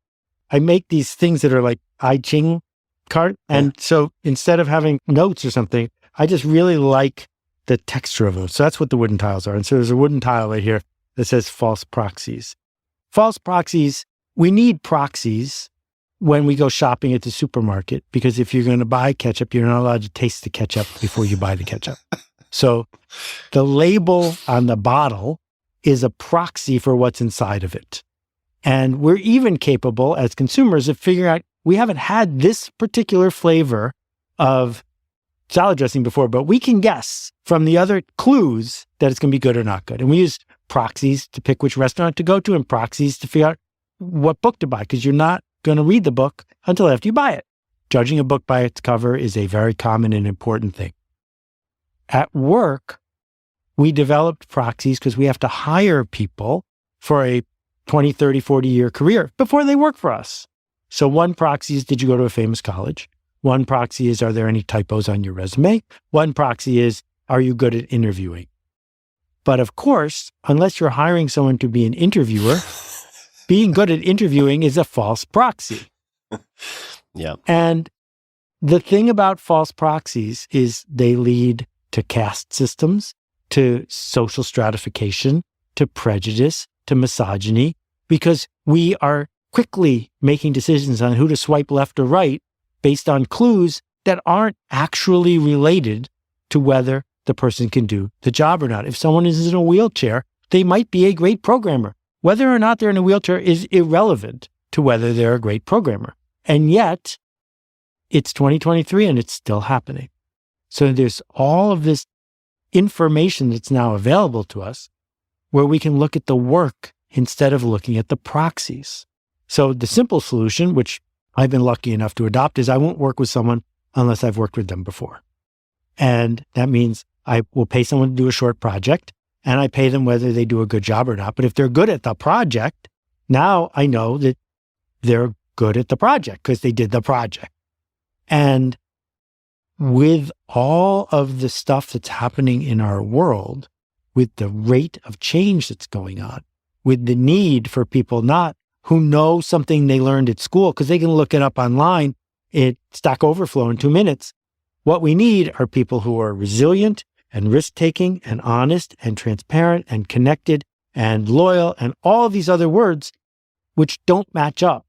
I make these things that are like I Ching cart. And so instead of having notes or something, I just really like the texture of them. So that's what the wooden tiles are. And so there's a wooden tile right here that says false proxies. False proxies, we need proxies when we go shopping at the supermarket, because if you're going to buy ketchup, you're not allowed to taste the ketchup before you buy the ketchup. So the label on the bottle is a proxy for what's inside of it. And we're even capable as consumers of figuring out, we haven't had this particular flavor of salad dressing before, but we can guess from the other clues that it's going to be good or not good. And we use proxies to pick which restaurant to go to and proxies to figure out what book to buy, because you're not going to read the book until after you buy it. Judging a book by its cover is a very common and important thing. At work, we developed proxies because we have to hire people for a 20, 30, 40-year career before they work for us. So one proxy is, did you go to a famous college? One proxy is, are there any typos on your resume? One proxy is, are you good at interviewing? But of course, unless you're hiring someone to be an interviewer, being good at interviewing is a false proxy. Yeah. And the thing about false proxies is they lead to caste systems, to social stratification, to prejudice, to misogyny, because we are quickly making decisions on who to swipe left or right based on clues that aren't actually related to whether the person can do the job or not. If someone is in a wheelchair, they might be a great programmer. Whether or not they're in a wheelchair is irrelevant to whether they're a great programmer. And yet, it's 2023 and it's still happening. So there's all of this information that's now available to us where we can look at the work instead of looking at the proxies. So the simple solution, which I've been lucky enough to adopt, is I won't work with someone unless I've worked with them before. And that means I will pay someone to do a short project, and I pay them whether they do a good job or not. But if they're good at the project, now I know that they're good at the project because they did the project. And with all of the stuff that's happening in our world, with the rate of change that's going on, with the need for people not who know something they learned at school, because they can look it up online at Stack Overflow in 2 minutes. What we need are people who are resilient and risk-taking and honest and transparent and connected and loyal and all of these other words, which don't match up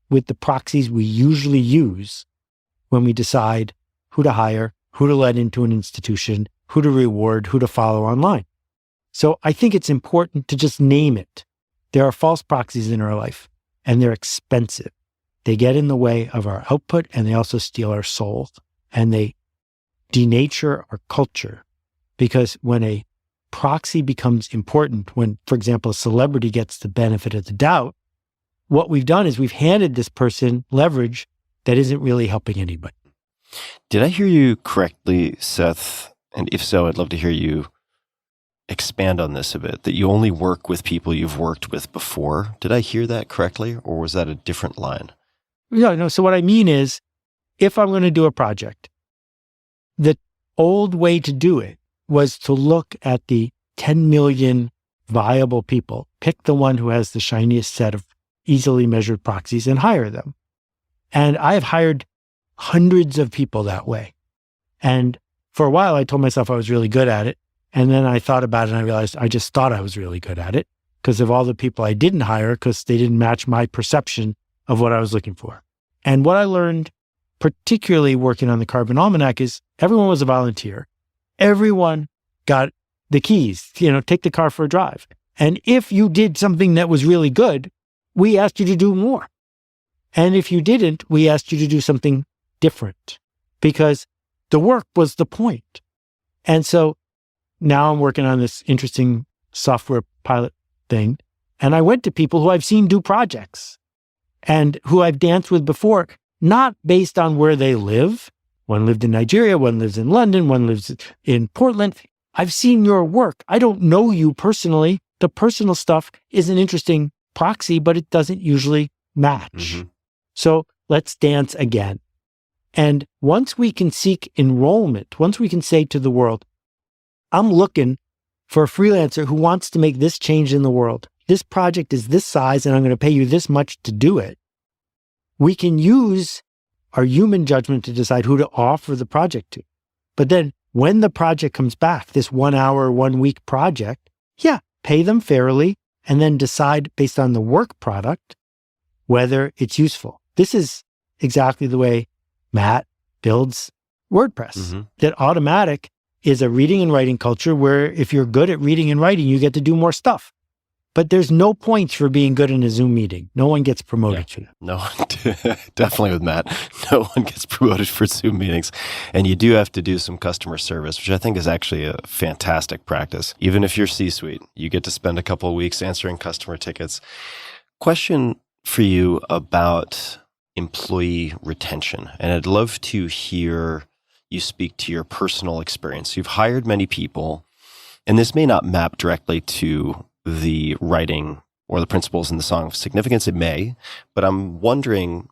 with the proxies we usually use when we decide who to hire, who to let into an institution, who to reward, who to follow online. So I think it's important to just name it. There are false proxies in our life, and they're expensive. They get in the way of our output, and they also steal our soul, and they denature our culture. Because when a proxy becomes important, when, for example, a celebrity gets the benefit of the doubt, what we've done is we've handed this person leverage that isn't really helping anybody. Did I hear you correctly, Seth? And if so, I'd love to hear you expand on this a bit, that you only work with people you've worked with before. Did I hear that correctly, or was that a different line? No. So what I mean is, if I'm going to do a project, the old way to do it was to look at the 10 million viable people, pick the one who has the shiniest set of easily measured proxies and hire them. And I have hired hundreds of people that way. And for a while, I told myself I was really good at it. And then I thought about it and I realized I just thought I was really good at it because of all the people I didn't hire because they didn't match my perception of what I was looking for. And what I learned, particularly working on the Carbon Almanac, is everyone was a volunteer. Everyone got the keys, take the car for a drive. And if you did something that was really good, we asked you to do more. And if you didn't, we asked you to do something different because the work was the point. And so now I'm working on this interesting software pilot thing. And I went to people who I've seen do projects and who I've danced with before, not based on where they live. One lived in Nigeria, one lives in London, one lives in Portland. I've seen your work. I don't know you personally. The personal stuff is an interesting proxy, but it doesn't usually match. Mm-hmm. So let's dance again. And once we can seek enrollment, once we can say to the world, I'm looking for a freelancer who wants to make this change in the world. This project is this size and I'm going to pay you this much to do it. We can use our human judgment to decide who to offer the project to. But then when the project comes back, this 1 hour, 1 week project, pay them fairly and then decide based on the work product whether it's useful. This is exactly the way Matt builds WordPress. Mm-hmm. That Automatic is a reading and writing culture where if you're good at reading and writing, you get to do more stuff. But there's no points for being good in a Zoom meeting. No one gets promoted for that. No, definitely with Matt. No one gets promoted for Zoom meetings. And you do have to do some customer service, which I think is actually a fantastic practice. Even if you're C-suite, you get to spend a couple of weeks answering customer tickets. Question for you about employee retention. And I'd love to hear you speak to your personal experience. You've hired many people, and this may not map directly to the writing or the principles in the Song of Significance. It may, but I'm wondering,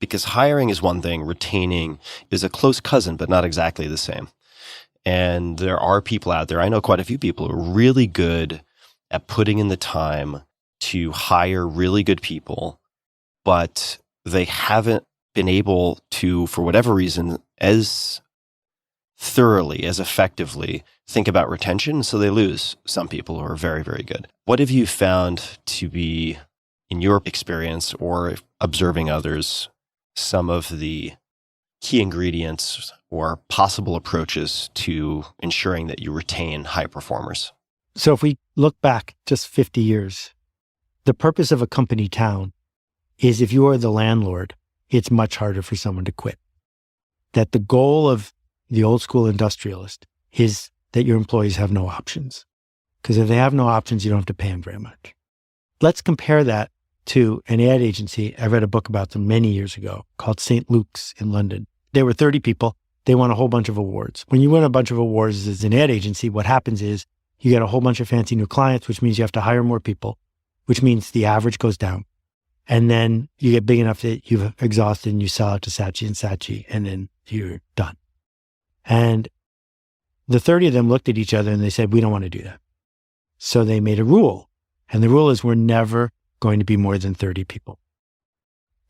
because hiring is one thing, retaining is a close cousin, but not exactly the same. And there are people out there, I know quite a few people who are really good at putting in the time to hire really good people, but they haven't been able to, for whatever reason, as thoroughly, as effectively think about retention. So they lose some people who are very, very good. What have you found to be, in your experience or observing others, some of the key ingredients or possible approaches to ensuring that you retain high performers? So if we look back just 50 years, the purpose of a company town is if you are the landlord, it's much harder for someone to quit. That the goal of the old school industrialist is that your employees have no options. Because if they have no options, you don't have to pay them very much. Let's compare that to an ad agency. I read a book about them many years ago called St. Luke's in London. They were 30 people. They won a whole bunch of awards. When you win a bunch of awards as an ad agency, what happens is you get a whole bunch of fancy new clients, which means you have to hire more people, which means the average goes down. And then you get big enough that you've exhausted and you sell out to Saatchi and Saatchi, and then you're done. And the 30 of them looked at each other and they said, we don't want to do that. So they made a rule. And the rule is we're never going to be more than 30 people.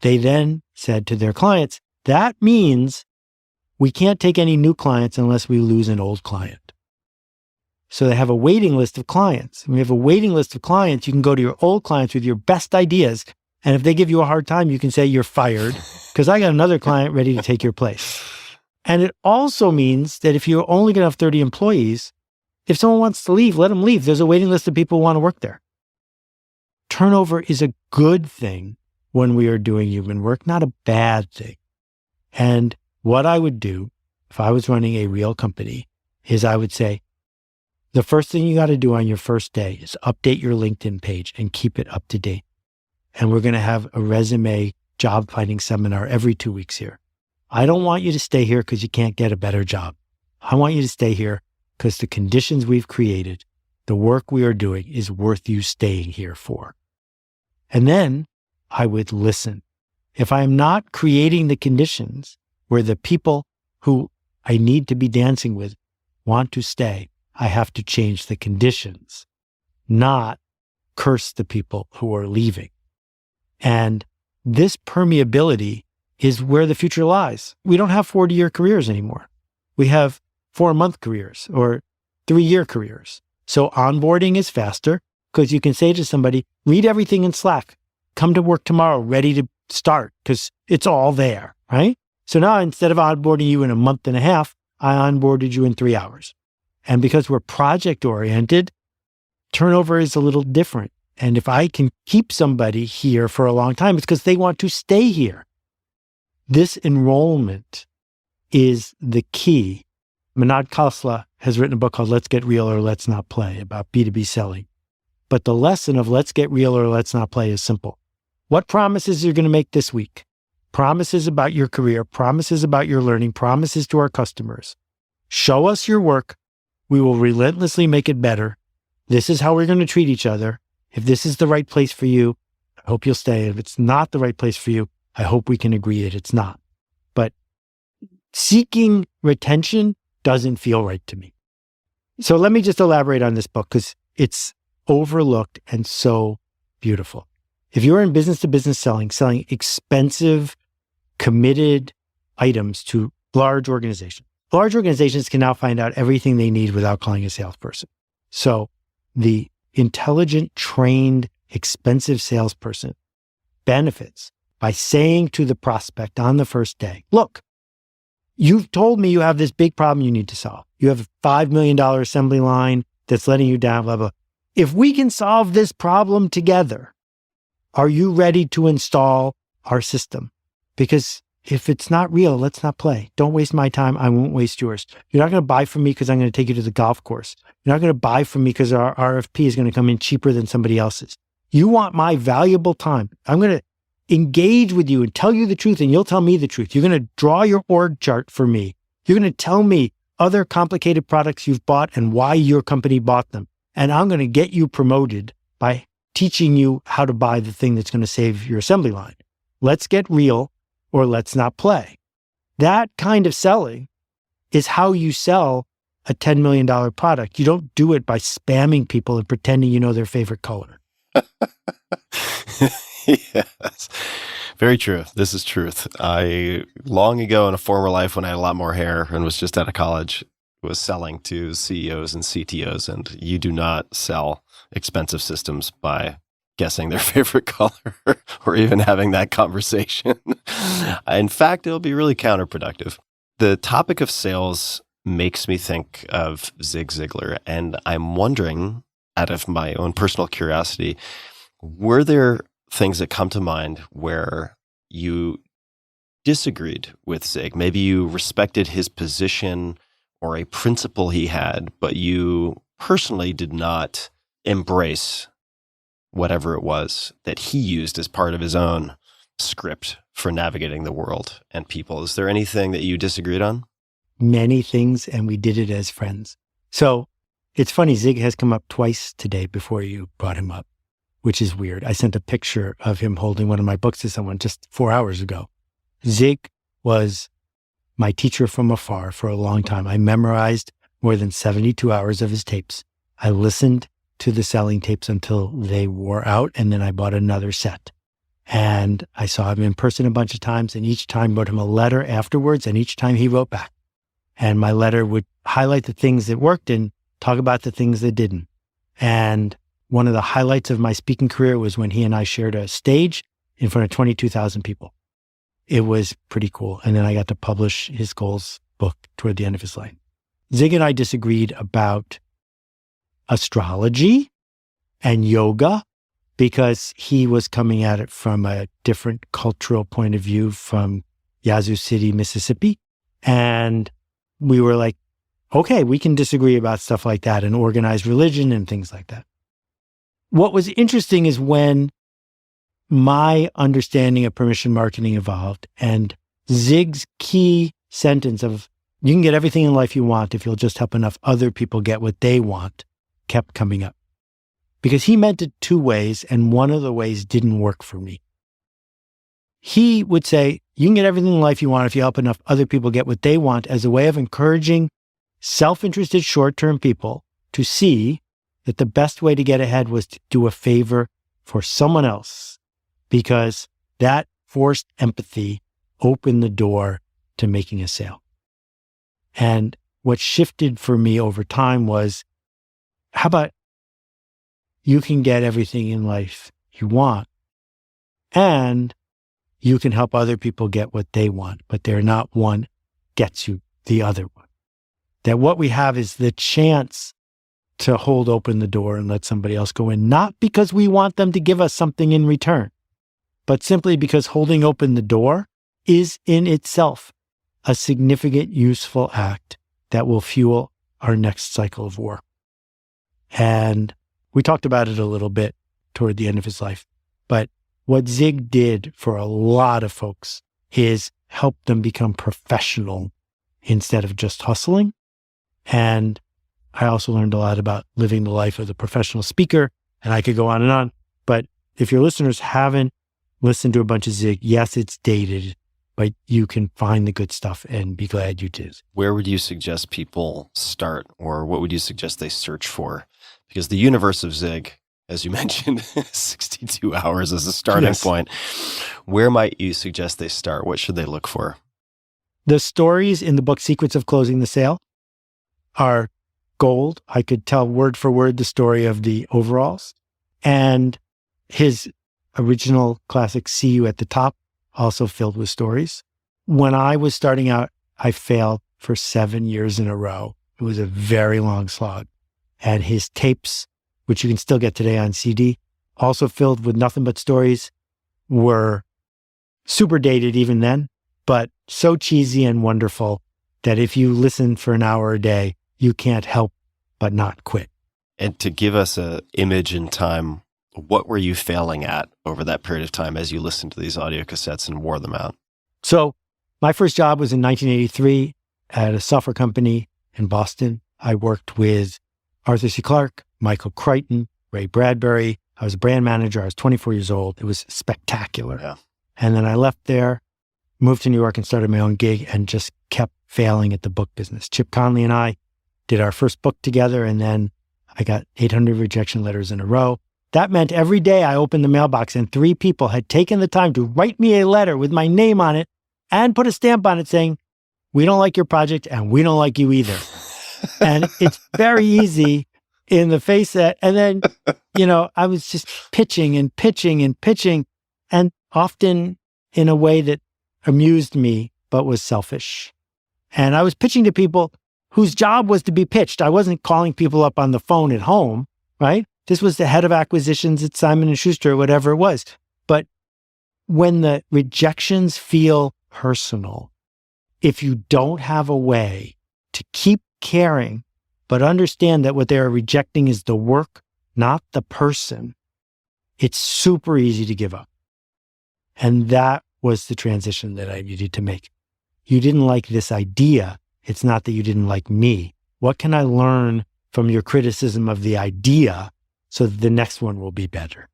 They then said to their clients, that means we can't take any new clients unless we lose an old client. So they have a waiting list of clients. And we have a waiting list of clients. You can go to your old clients with your best ideas. And if they give you a hard time, you can say you're fired because I got another client ready to take your place. And it also means that if you're only going to have 30 employees, If someone wants to leave, let them leave. There's a waiting list of people who want to work there. Turnover is a good thing when we are doing human work, not a bad thing. And what I would do if I was running a real company is I would say, the first thing you got to do on your first day is update your LinkedIn page and keep it up to date. And we're going to have a resume job finding seminar every 2 weeks here. I don't want you to stay here because you can't get a better job. I want you to stay here because the conditions we've created, the work we are doing is worth you staying here for. And then I would listen. If I am not creating the conditions where the people who I need to be dancing with want to stay, I have to change the conditions, not curse the people who are leaving. And this permeability is where the future lies. We don't have 40-year careers anymore. We have 4-month careers or 3-year careers. So onboarding is faster because you can say to somebody, read everything in Slack, come to work tomorrow, ready to start because it's all there, right? So now instead of onboarding you in a month and a half, I onboarded you in 3 hours. And because we're project oriented, turnover is a little different. And if I can keep somebody here for a long time, it's because they want to stay here. This enrollment is the key. Manad Khosla has written a book called Let's Get Real or Let's Not Play about B2B selling. But the lesson of Let's Get Real or Let's Not Play is simple. What promises you're going to make this week? Promises about your career, promises about your learning, promises to our customers. Show us your work. We will relentlessly make it better. This is how we're going to treat each other. If this is the right place for you, I hope you'll stay. If it's not the right place for you, I hope we can agree that it's not. But seeking retention doesn't feel right to me. So let me just elaborate on this book because it's overlooked and so beautiful. If you're in business-to-business selling expensive, committed items to large organizations can now find out everything they need without calling a salesperson. So the intelligent, trained, expensive salesperson benefits by saying to the prospect on the first day, look, you've told me you have this big problem you need to solve. You have a $5 million assembly line that's letting you down, blah, blah. If we can solve this problem together, are you ready to install our system? Because if it's not real, let's not play. Don't waste my time. I won't waste yours. You're not going to buy from me because I'm going to take you to the golf course. You're not going to buy from me because our RFP is going to come in cheaper than somebody else's. You want my valuable time. I'm going to engage with you and tell you the truth, and you'll tell me the truth. You're going to draw your org chart for me. You're going to tell me other complicated products you've bought and why your company bought them. And I'm going to get you promoted by teaching you how to buy the thing that's going to save your assembly line. Let's get real or let's not play. That kind of selling is how you sell a $10 million product. You don't do it by spamming people and pretending you know their favorite color. Yes, very true. This is truth. I, long ago in a former life when I had a lot more hair and was just out of college, was selling to CEOs and CTOs, and you do not sell expensive systems by guessing their favorite color or even having that conversation. In fact, it'll be really counterproductive. The topic of sales makes me think of Zig Ziglar, and I'm wondering, out of my own personal curiosity, were there things that come to mind where you disagreed with Zig? Maybe you respected his position or a principle he had, but you personally did not embrace whatever it was that he used as part of his own script for navigating the world and people. Is there anything that you disagreed on? Many things, and we did it as friends. So it's funny, Zig has come up twice today before you brought him up, which is weird. I sent a picture of him holding one of my books to someone just 4 hours ago. Zig was my teacher from afar for a long time. I memorized more than 72 hours of his tapes. I listened to the selling tapes until they wore out, and then I bought another set. And I saw him in person a bunch of times, and each time wrote him a letter afterwards, and each time he wrote back. And my letter would highlight the things that worked and talk about the things that didn't. And one of the highlights of my speaking career was when he and I shared a stage in front of 22,000 people. It was pretty cool. And then I got to publish his goals book toward the end of his life. Zig and I disagreed about astrology and yoga, because he was coming at it from a different cultural point of view from Yazoo City, Mississippi. And we were like, okay, we can disagree about stuff like that and organized religion and things like that. What was interesting is when my understanding of permission marketing evolved, and Zig's key sentence of, you can get everything in life you want if you'll just help enough other people get what they want, kept coming up. Because he meant it two ways, and one of the ways didn't work for me. He would say, you can get everything in life you want if you help enough other people get what they want, as a way of encouraging self-interested short-term people to see that the best way to get ahead was to do a favor for someone else, because that forced empathy opened the door to making a sale. And what shifted for me over time was, how about you can get everything in life you want, and you can help other people get what they want, but they're not one gets you the other one. That what we have is the chance to hold open the door and let somebody else go in, not because we want them to give us something in return, but simply because holding open the door is in itself a significant, useful act that will fuel our next cycle of work. And we talked about it a little bit toward the end of his life, but what Zig did for a lot of folks is help them become professional instead of just hustling. And I also learned a lot about living the life of the professional speaker, and I could go on and on. But if your listeners haven't listened to a bunch of Zig, yes, it's dated, but you can find the good stuff and be glad you did. Where would you suggest people start, or what would you suggest they search for? Because the universe of Zig, as you mentioned, 62 hours as a starting point. Where might you suggest they start? What should they look for? The stories in the book Secrets of Closing the Sale are gold. I could tell word for word the story of the overalls. And his original classic See You at the Top, also filled with stories. When I was starting out, I failed for 7 years in a row. It was a very long slog. And his tapes, which you can still get today on CD, also filled with nothing but stories, were super dated even then, but so cheesy and wonderful that if you listen for an hour a day, you can't help but not quit. And to give us an image in time, what were you failing at over that period of time as you listened to these audio cassettes and wore them out? So my first job was in 1983 at a software company in Boston. I worked with Arthur C. Clarke, Michael Crichton, Ray Bradbury. I was a brand manager. I was 24 years old. It was spectacular. Yeah. And then I left there, moved to New York and started my own gig and just kept failing at the book business. Chip Conley and I did our first book together, and then I got 800 rejection letters in a row. That meant every day I opened the mailbox and 3 people had taken the time to write me a letter with my name on it and put a stamp on it saying, we don't like your project and we don't like you either. And it's very easy in the face that, and then, I was just pitching and pitching and pitching, and often in a way that amused me, but was selfish. And I was pitching to people whose job was to be pitched. I wasn't calling people up on the phone at home, right? This was the head of acquisitions at Simon & Schuster, or whatever it was. But when the rejections feel personal, if you don't have a way to keep caring, but understand that what they're rejecting is the work, not the person, it's super easy to give up. And that was the transition that I needed to make. You didn't like this idea. It's not that you didn't like me. What can I learn from your criticism of the idea so that the next one will be better?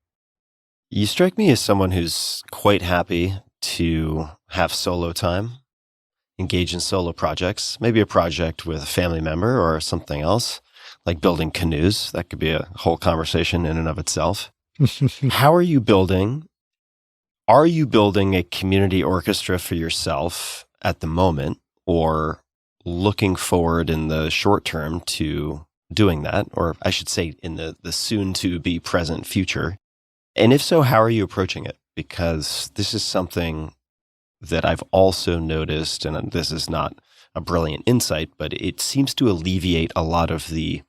You strike me as someone who's quite happy to have solo time, engage in solo projects, maybe a project with a family member or something else, like building canoes. That could be a whole conversation in and of itself. How are you building? Are you building a community orchestra for yourself at the moment, or looking forward in the short term to doing that, or I should say in the soon to be present future? And if so, how are you approaching it? Because this is something that I've also noticed, and this is not a brilliant insight, but it seems to alleviate a lot of the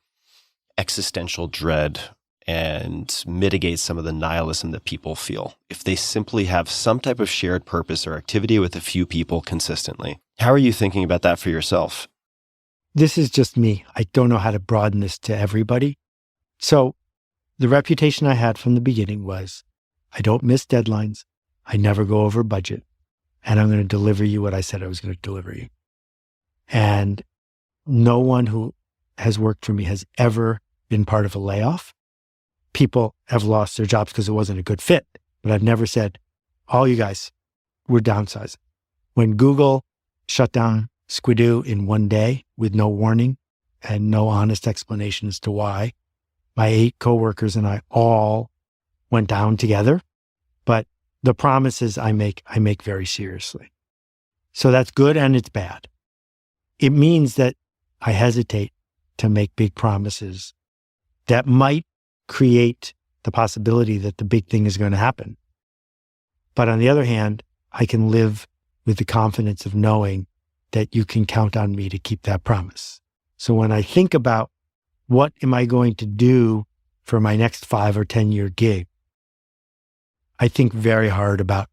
existential dread and mitigate some of the nihilism that people feel if they simply have some type of shared purpose or activity with a few people consistently. How are you thinking about that for yourself? This is just me. I don't know how to broaden this to everybody. So the reputation I had from the beginning was, I don't miss deadlines. I never go over budget. And I'm going to deliver you what I said I was going to deliver you. And no one who has worked for me has ever been part of a layoff. People have lost their jobs because it wasn't a good fit. But I've never said, all you guys, we're downsizing. When Google shut down Squidoo in one day with no warning and no honest explanation as to why, my 8 coworkers and I all went down together. But the promises I make very seriously. So that's good and it's bad. It means that I hesitate to make big promises that might create the possibility that the big thing is going to happen. But on the other hand, I can live with the confidence of knowing that you can count on me to keep that promise. So when I think about what am I going to do for my next 5 or 10 year gig, I think very hard about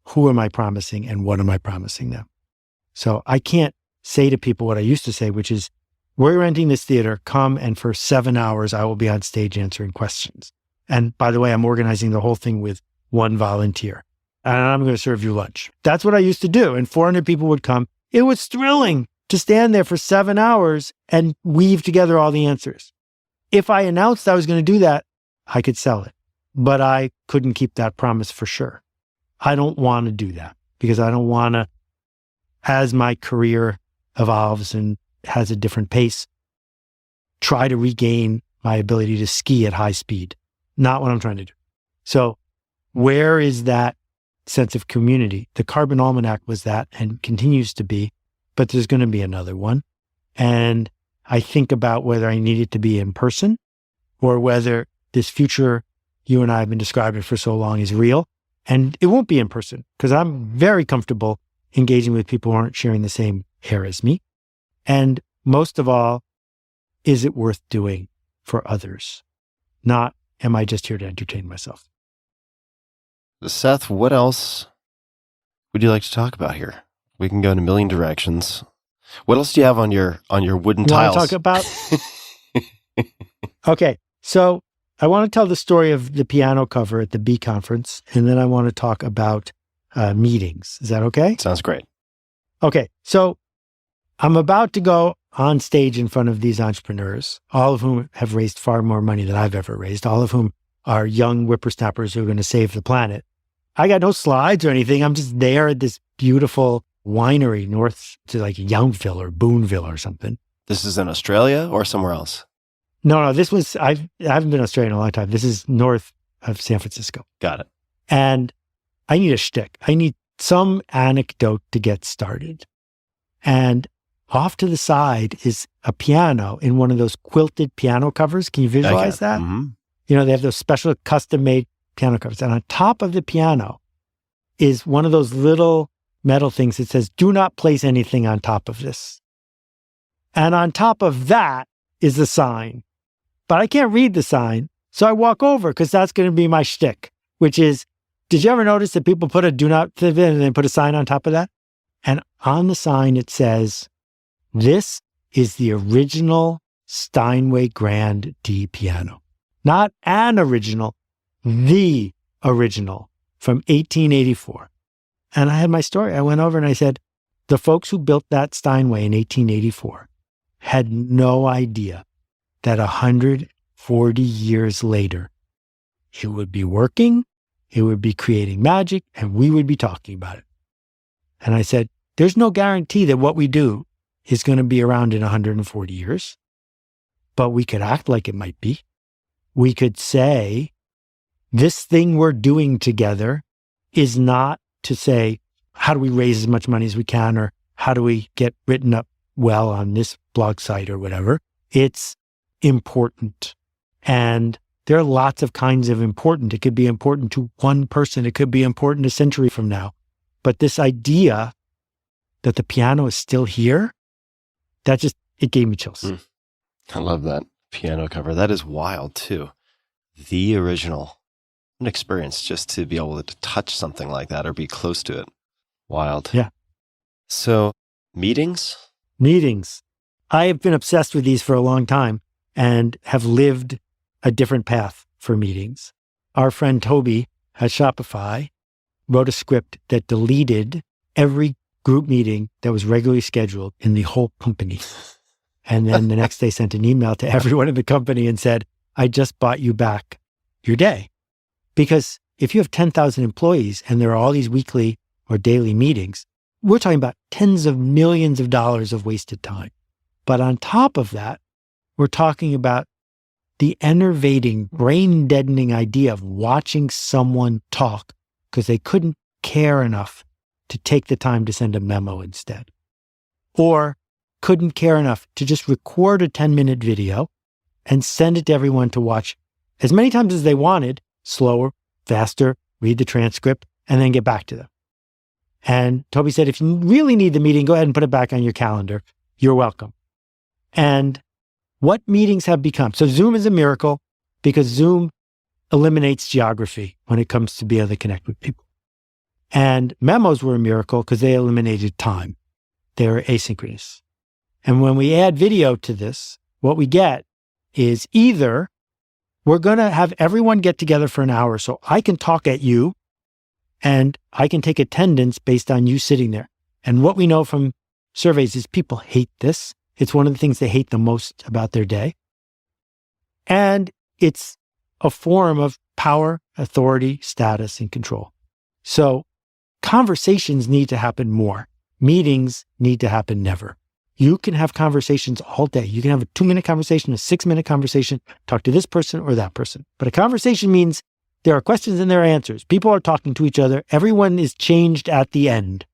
who am I promising and what am I promising them. So I can't say to people what I used to say, which is, we're renting this theater, come and for 7 hours, I will be on stage answering questions. And by the way, I'm organizing the whole thing with 1 volunteer and I'm going to serve you lunch. That's what I used to do. And 400 people would come. It was thrilling to stand there for 7 hours and weave together all the answers. If I announced I was going to do that, I could sell it, but I couldn't keep that promise for sure. I don't want to do that because I don't want to, as my career evolves and has a different pace, try to regain my ability to ski at high speed. Not what I'm trying to do. So where is that sense of community? The Carbon Almanac was that and continues to be, but there's going to be another one. And I think about whether I need it to be in person or whether this future you and I have been describing for so long is real. And it won't be in person because I'm very comfortable engaging with people who aren't sharing the same hair as me. And most of all, is it worth doing for others? Not, am I just here to entertain myself? Seth, what else would you like to talk about here? We can go in a million directions. What else do you have on your wooden tiles? Want to talk about? Okay, so I want to tell the story of the piano cover at the B conference, and then I want to talk about meetings. Is that okay? Sounds great. Okay, so I'm about to go on stage in front of these entrepreneurs, all of whom have raised far more money than I've ever raised, all of whom are young whippersnappers who are going to save the planet. I got no slides or anything. I'm just there at this beautiful winery north to like Yountville or Boonville or something. This is in Australia or somewhere else? No, this was, I haven't been in Australia in a long time. This is north of San Francisco. Got it. And I need a shtick. I need some anecdote to get started. And off to the side is a piano in one of those quilted piano covers. Can you visualize that? Mm-hmm. You know, they have those special custom-made piano covers. And on top of the piano is one of those little metal things that says, do not place anything on top of this. And on top of that is the sign. But I can't read the sign. So I walk over because that's going to be my shtick, which is, did you ever notice that people put a do not live in and then put a sign on top of that? And on the sign, it says, this is the original Steinway Grand D piano. Not an original, the original from 1884. And I had my story. I went over and I said, the folks who built that Steinway in 1884 had no idea that 140 years later, it would be working, it would be creating magic, and we would be talking about it. And I said, there's no guarantee that what we do is going to be around in 140 years, but we could act like it might be. We could say, this thing we're doing together is not to say, how do we raise as much money as we can, or how do we get written up well on this blog site or whatever. It's important. And there are lots of kinds of important. It could be important to one person. It could be important a century from now. But this idea that the piano is still here, it gave me chills. I love that. piano cover. That is wild too. The original. An experience just to be able to touch something like that or be close to it. Wild. Yeah. So meetings? Meetings. I have been obsessed with these for a long time and have lived a different path for meetings. Our friend Toby at Shopify wrote a script that deleted every group meeting that was regularly scheduled in the whole company. And then the next day sent an email to everyone in the company and said, I just bought you back your day. Because if you have 10,000 employees and there are all these weekly or daily meetings, we're talking about tens of millions of dollars of wasted time. But on top of that, we're talking about the enervating, brain-deadening idea of watching someone talk because they couldn't care enough to take the time to send a memo instead. Or couldn't care enough to just record a 10-minute video and send it to everyone to watch as many times as they wanted, slower, faster, read the transcript, and then get back to them. And Toby said, if you really need the meeting, go ahead and put it back on your calendar. You're welcome. And what meetings have become? So Zoom is a miracle because Zoom eliminates geography when it comes to being able to connect with people. And memos were a miracle because they eliminated time. They're asynchronous. And when we add video to this, what we get is either we're going to have everyone get together for an hour so I can talk at you and I can take attendance based on you sitting there. And what we know from surveys is people hate this. It's one of the things they hate the most about their day. And it's a form of power, authority, status, and control. So conversations need to happen more. Meetings need to happen never. You can have conversations all day. You can have a 2-minute conversation, a 6-minute conversation, talk to this person or that person. But a conversation means there are questions and there are answers. People are talking to each other. Everyone is changed at the end.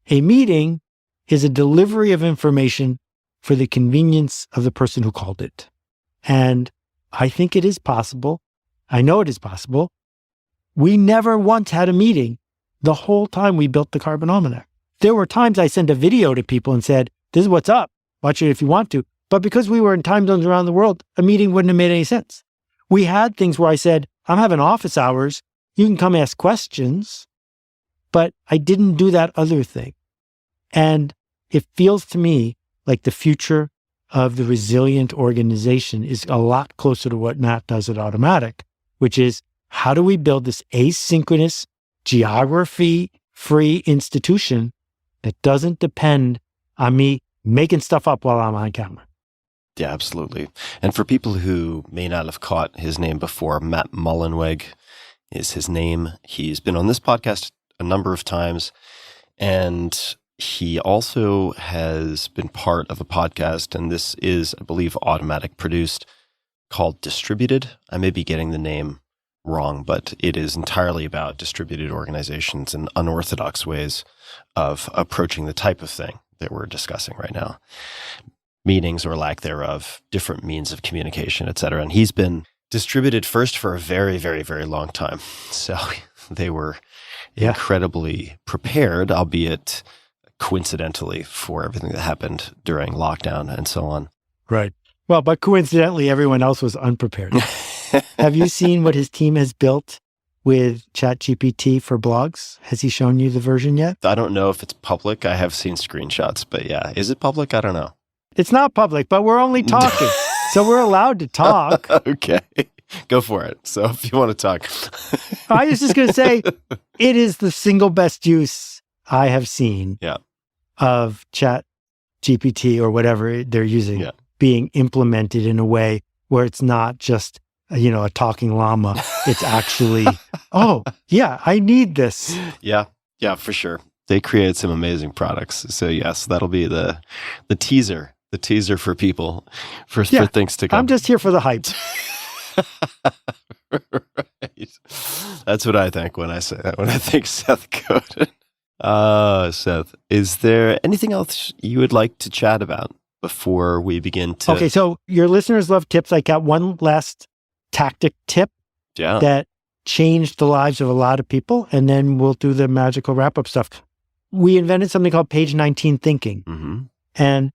A meeting is a delivery of information for the convenience of the person who called it. And I think it is possible. I know it is possible. We never once had a meeting the whole time we built the Carbon Almanac. There were times I sent a video to people and said, this is what's up. Watch it if you want to. But because we were in time zones around the world, a meeting wouldn't have made any sense. We had things where I said, I'm having office hours. You can come ask questions. But I didn't do that other thing. And it feels to me like the future of the resilient organization is a lot closer to what Matt does at Automatic, which is how do we build this asynchronous, geography-free institution that doesn't depend on me making stuff up while I'm on camera. Yeah, absolutely. And for people who may not have caught his name before, Matt Mullenweg is his name. He's been on this podcast a number of times, and he also has been part of a podcast, and this is, I believe, Automatic produced, called Distributed. I may be getting the name wrong, but it is entirely about distributed organizations and unorthodox ways of approaching the type of thing that we're discussing right now. Meetings or lack thereof, different means of communication, et cetera. And he's been distributed first for a very, very, very long time. So they were incredibly prepared, albeit coincidentally, for everything that happened during lockdown and so on. Right. Well, but coincidentally, everyone else was unprepared. Have you seen what his team has built with ChatGPT for blogs? Has he shown you the version yet? I don't know if it's public. I have seen screenshots, but yeah. Is it public? I don't know. It's not public, but we're only talking. So we're allowed to talk. Okay. Go for it. So if you want to talk. I was just going to say, it is the single best use I have seen of ChatGPT or whatever they're using being implemented in a way where it's not just, a talking llama. It's actually, oh, yeah, I need this. Yeah, for sure. They created some amazing products. So yes, that'll be the teaser for people for things to come. I'm just here for the hype. Right. That's what I think when I say that, when I think Seth Godin. Seth, is there anything else you would like to chat about before we begin to... Okay, so your listeners love tips. I got one last tactic tip that changed the lives of a lot of people, and then we'll do the magical wrap-up stuff. We invented something called page 19 thinking. Mm-hmm. And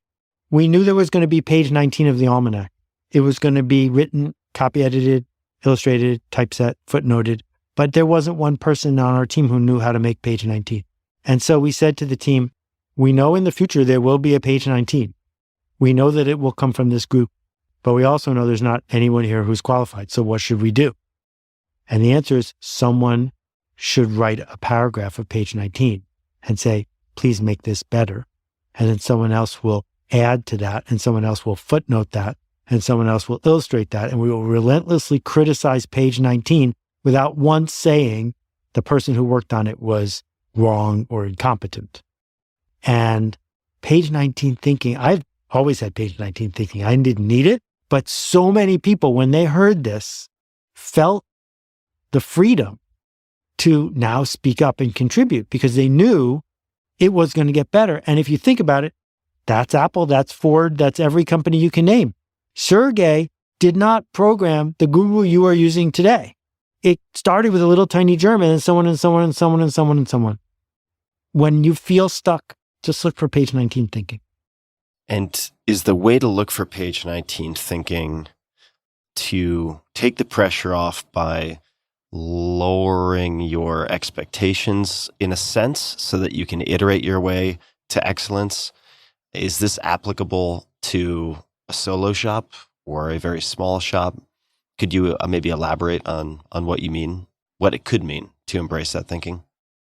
we knew there was going to be page 19 of the almanac. it was going to be written, copy edited, illustrated, typeset, footnoted, but there wasn't one person on our team who knew how to make page 19. And so we said to the team, we know in the future there will be a page 19. We know that it will come from this group, but we also know there's not anyone here who's qualified. So what should we do? And the answer is someone should write a paragraph of page 19 and say, please make this better. And then someone else will add to that, and someone else will footnote that, and someone else will illustrate that. And we will relentlessly criticize page 19 without once saying the person who worked on it was wrong or incompetent. And page 19 thinking, I've always had page 19 thinking. I didn't need it, but so many people, when they heard this, felt the freedom to now speak up and contribute because they knew it was going to get better. And if you think about it, that's Apple, that's Ford, that's every company you can name. Sergey did not program the Google you are using today. It started with a little tiny German and someone and someone and someone and someone and someone. When you feel stuck, just look for page 19 thinking. And is the way to look for page 19 thinking to take the pressure off by lowering your expectations in a sense so that you can iterate your way to excellence? Is this applicable to a solo shop or a very small shop? Could you maybe elaborate on what you mean, what it could mean to embrace that thinking?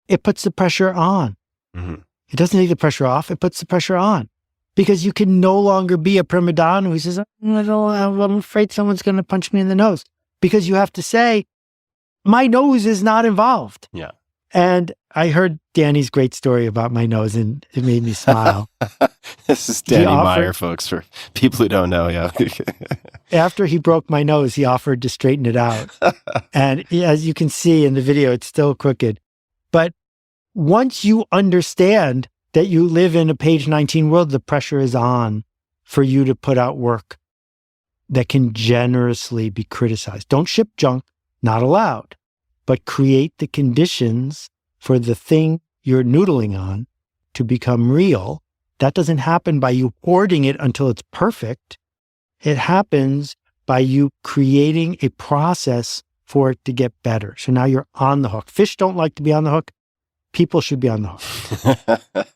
It puts the pressure on. Mm-hmm. It doesn't take the pressure off. It puts the pressure on because you can no longer be a prima donna who says, I'm afraid someone's going to punch me in the nose, because you have to say, my nose is not involved. Yeah. And I heard Danny's great story about my nose and it made me smile. This is Danny Meyer, folks, for people who don't know. Yeah. After he broke my nose, he offered to straighten it out. And as you can see in the video, it's still crooked. But once you understand that you live in a page 19 world, the pressure is on for you to put out work that can generously be criticized. Don't ship junk, not allowed, but create the conditions for the thing you're noodling on to become real. That doesn't happen by you hoarding it until it's perfect. It happens by you creating a process for it to get better. So now you're on the hook. Fish don't like to be on the hook. People should be on the hook.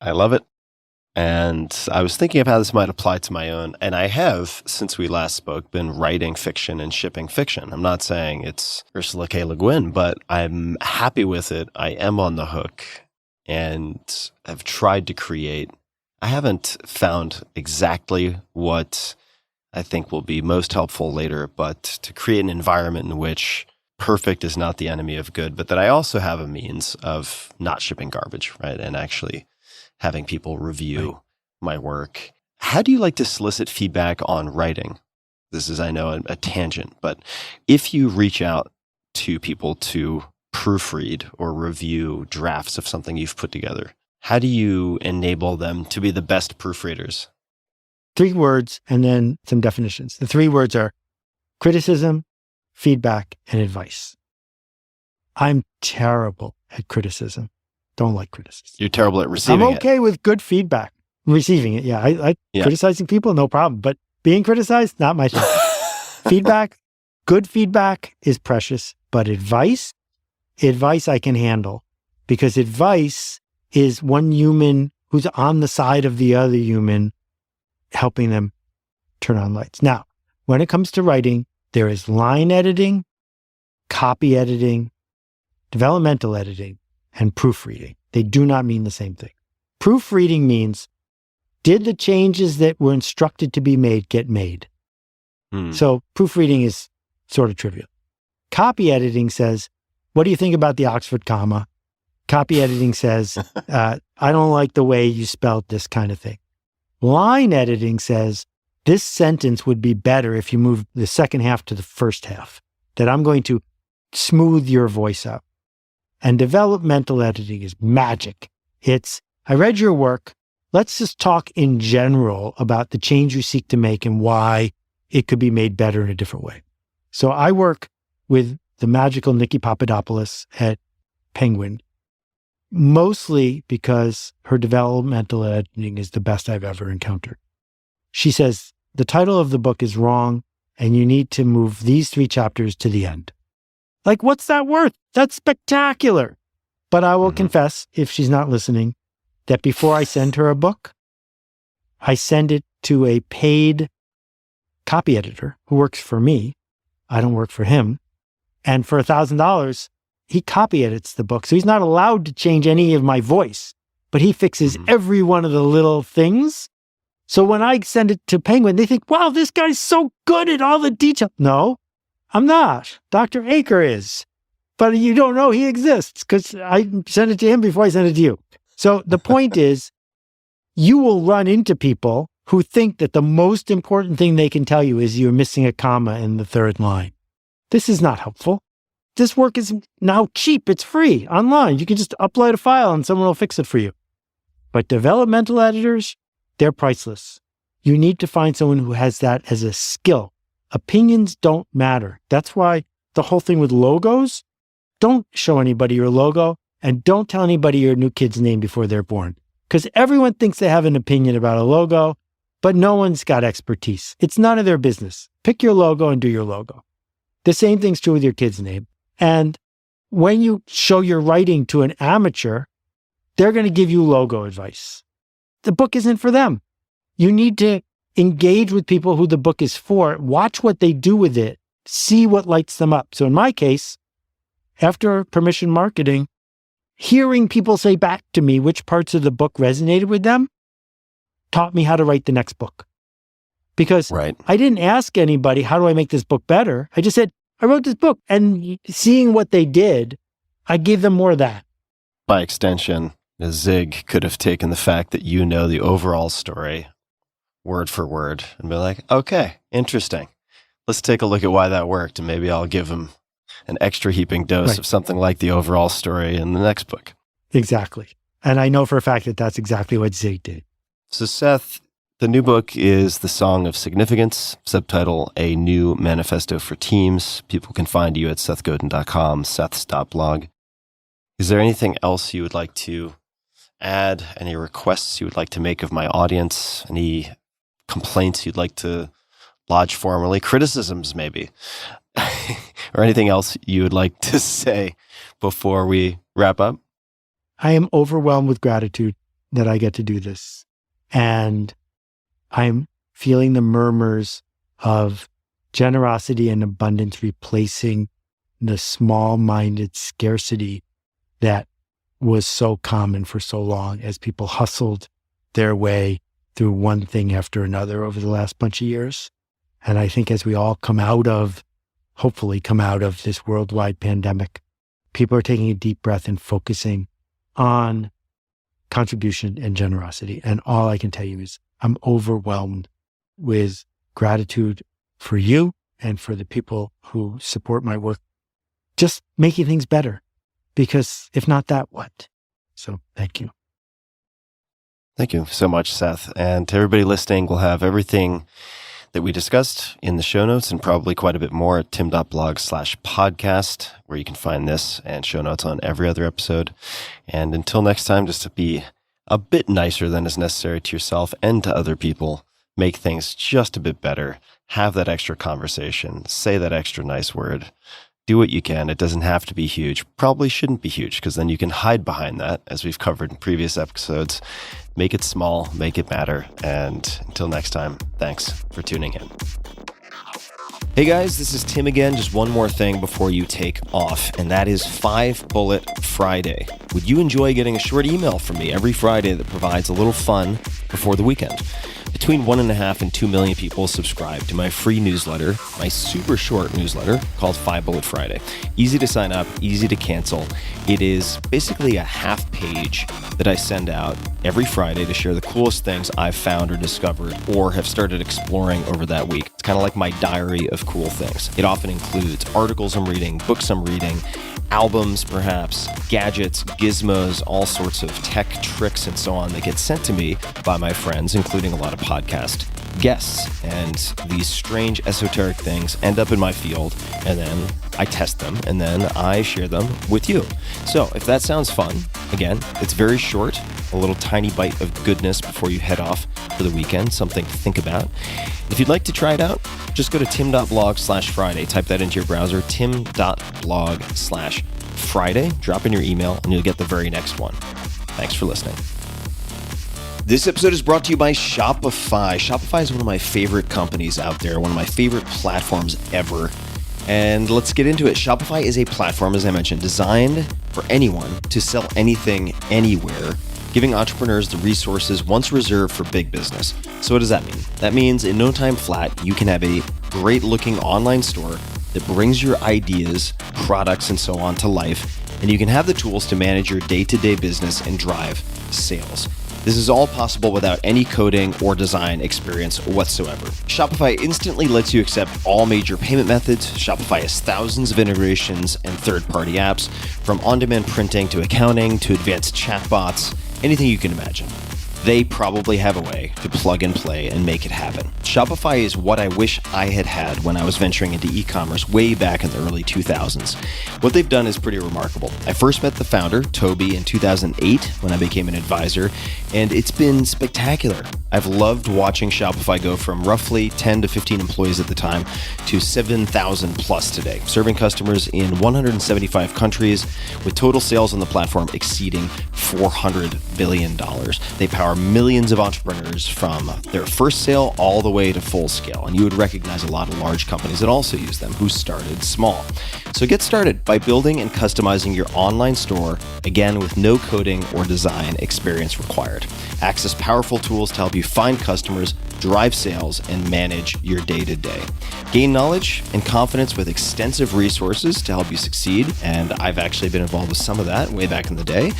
I love it. And I was thinking of how this might apply to my own. And I have, since we last spoke, been writing fiction and shipping fiction. I'm not saying it's Ursula K. Le Guin, but I'm happy with it. I am on the hook and I've tried to create. I haven't found exactly what I think will be most helpful later, but to create an environment in which perfect is not the enemy of good, but that I also have a means of not shipping garbage, right? And actually having people review my work. How do you like to solicit feedback on writing? This is, I know, a tangent, but if you reach out to people to proofread or review drafts of something you've put together, how do you enable them to be the best proofreaders? 3 words and then some definitions. The 3 words are criticism, feedback, and advice. I'm terrible at criticism. Don't like criticism. You're terrible at receiving I'm okay with good feedback. Receiving it, yeah. I criticizing people, no problem. But being criticized, not my thing. Feedback, good feedback is precious. But advice I can handle. Because advice is one human who's on the side of the other human, helping them turn on lights. Now, when it comes to writing, there is line editing, copy editing, developmental editing, and proofreading. They do not mean the same thing. Proofreading means, did the changes that were instructed to be made get made? So proofreading is sort of trivial. Copy editing says, what do you think about the Oxford comma? Copy editing says, I don't like the way you spelled this kind of thing. Line editing says, this sentence would be better if you moved the second half to the first half, that I'm going to smooth your voice out. And developmental editing is magic. It's, I read your work. Let's just talk in general about the change you seek to make and why it could be made better in a different way. So I work with the magical Nikki Papadopoulos at Penguin, mostly because her developmental editing is the best I've ever encountered. She says the title of the book is wrong, and you need to move these 3 chapters to the end. Like, what's that worth? That's spectacular. But I will confess, if she's not listening, that before I send her a book, I send it to a paid copy editor who works for me. I don't work for him. And for $1,000, he copy edits the book. So he's not allowed to change any of my voice, but he fixes every one of the little things. So when I send it to Penguin, they think, wow, this guy's so good at all the detail. No, I'm not. Dr. Aker is. But you don't know he exists because I sent it to him before I sent it to you. So the point is, you will run into people who think that the most important thing they can tell you is you're missing a comma in the 3rd line. This is not helpful. This work is now cheap. It's free online. You can just upload a file and someone will fix it for you. But developmental editors, they're priceless. You need to find someone who has that as a skill. Opinions don't matter. That's why the whole thing with logos, don't show anybody your logo and don't tell anybody your new kid's name before they're born. Because everyone thinks they have an opinion about a logo, but no one's got expertise. It's none of their business. Pick your logo and do your logo. The same thing's true with your kid's name. And when you show your writing to an amateur, they're going to give you logo advice. The book isn't for them. You need to engage with people who the book is for, watch what they do with it, see what lights them up. So in my case, after permission marketing, hearing people say back to me which parts of the book resonated with them taught me how to write the next book. Because I didn't ask anybody, how do I make this book better? I just said, I wrote this book. And seeing what they did, I gave them more of that. By extension, Zig could have taken the fact that you know the overall story word for word and be like, okay, interesting. Let's take a look at why that worked. And maybe I'll give him an extra heaping dose of something like the overall story in the next book. Exactly. And I know for a fact that that's exactly what Zig did. So Seth, the new book is The Song of Significance, subtitle A New Manifesto for Teams. People can find you at sethgodin.com, seths.blog. Is there anything else you would like to add? Any requests you would like to make of my audience? Any complaints you'd like to lodge formally? Criticisms, maybe? Or anything else you would like to say before we wrap up? I am overwhelmed with gratitude that I get to do this. And I'm feeling the murmurs of generosity and abundance replacing the small-minded scarcity that was so common for so long as people hustled their way through one thing after another over the last bunch of years. And I think as we all hopefully come out of this worldwide pandemic, people are taking a deep breath and focusing on contribution and generosity. And all I can tell you is I'm overwhelmed with gratitude for you and for the people who support my work, just making things better. Because if not that, what? So thank you. Thank you so much, Seth. And to everybody listening, we'll have everything that we discussed in the show notes and probably quite a bit more at tim.blog/podcast, where you can find this and show notes on every other episode. And until next time, just to be a bit nicer than is necessary to yourself and to other people, make things just a bit better, have that extra conversation, say that extra nice word, do what you can. It doesn't have to be huge, probably shouldn't be huge, because then you can hide behind that, as we've covered in previous episodes. Make it small, make it matter. And until next time, thanks for tuning in. Hey guys, this is Tim again. Just one more thing before you take off, and that is 5 Bullet Friday. Would you enjoy getting a short email from me every Friday that provides a little fun before the weekend? Between 1.5 and 2 million people subscribe to my free newsletter, my super short newsletter called 5 Bullet Friday. Easy to sign up, easy to cancel. It is basically a half page that I send out every Friday to share the coolest things I've found or discovered or have started exploring over that week. It's kind of like my diary of cool things. It often includes articles I'm reading, books I'm reading, albums perhaps, gadgets, gizmos, all sorts of tech tricks and so on that get sent to me by my friends, including a lot of podcast guests, and these strange esoteric things end up in my field, and then I test them, and then I share them with you. So if that sounds fun, again, it's very short, a little tiny bite of goodness before you head off for the weekend, something to think about. If you'd like to try it out, just go to tim.blog/Friday. Type that into your browser, tim.blog/Friday. Drop in your email, and you'll get the very next one. Thanks for listening. This episode is brought to you by Shopify. Shopify is one of my favorite companies out there, one of my favorite platforms ever. And let's get into it. Shopify is a platform, as I mentioned, designed for anyone to sell anything, anywhere, giving entrepreneurs the resources once reserved for big business. So what does that mean? That means in no time flat, you can have a great-looking online store that brings your ideas, products, and so on to life, and you can have the tools to manage your day-to-day business and drive sales. This is all possible without any coding or design experience whatsoever. Shopify instantly lets you accept all major payment methods. Shopify has thousands of integrations and third-party apps, from on-demand printing to accounting to advanced chatbots, anything you can imagine. They probably have a way to plug and play and make it happen. Shopify is what I wish I had had when I was venturing into e-commerce way back in the early 2000s. What they've done is pretty remarkable. I first met the founder, Toby, in 2008 when I became an advisor, and it's been spectacular. I've loved watching Shopify go from roughly 10 to 15 employees at the time to 7,000 plus today, serving customers in 175 countries with total sales on the platform exceeding $400 billion. They power millions of entrepreneurs from their first sale all the way to full scale. And you would recognize a lot of large companies that also use them who started small. So get started by building and customizing your online store, again, with no coding or design experience required. Access powerful tools to help you find customers, drive sales, and manage your day-to-day. Gain knowledge and confidence with extensive resources to help you succeed. And I've actually been involved with some of that way back in the day,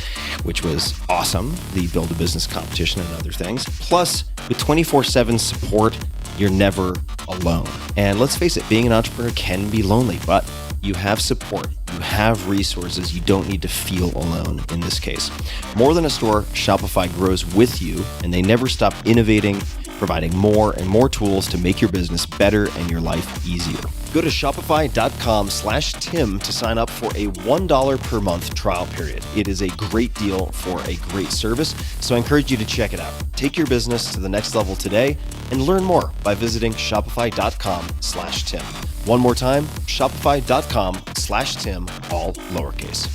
which was awesome. The Build a Business competition and other things. Plus, with 24/7 support, you're never alone. And let's face it, being an entrepreneur can be lonely, but you have support, you have resources, you don't need to feel alone in this case. More than a store, Shopify grows with you, and they never stop innovating, providing more and more tools to make your business better and your life easier. Go to shopify.com/Tim to sign up for a $1 per month trial period. It is a great deal for a great service, so I encourage you to check it out. Take your business to the next level today and learn more by visiting shopify.com/Tim. One more time, shopify.com/Tim, all lowercase.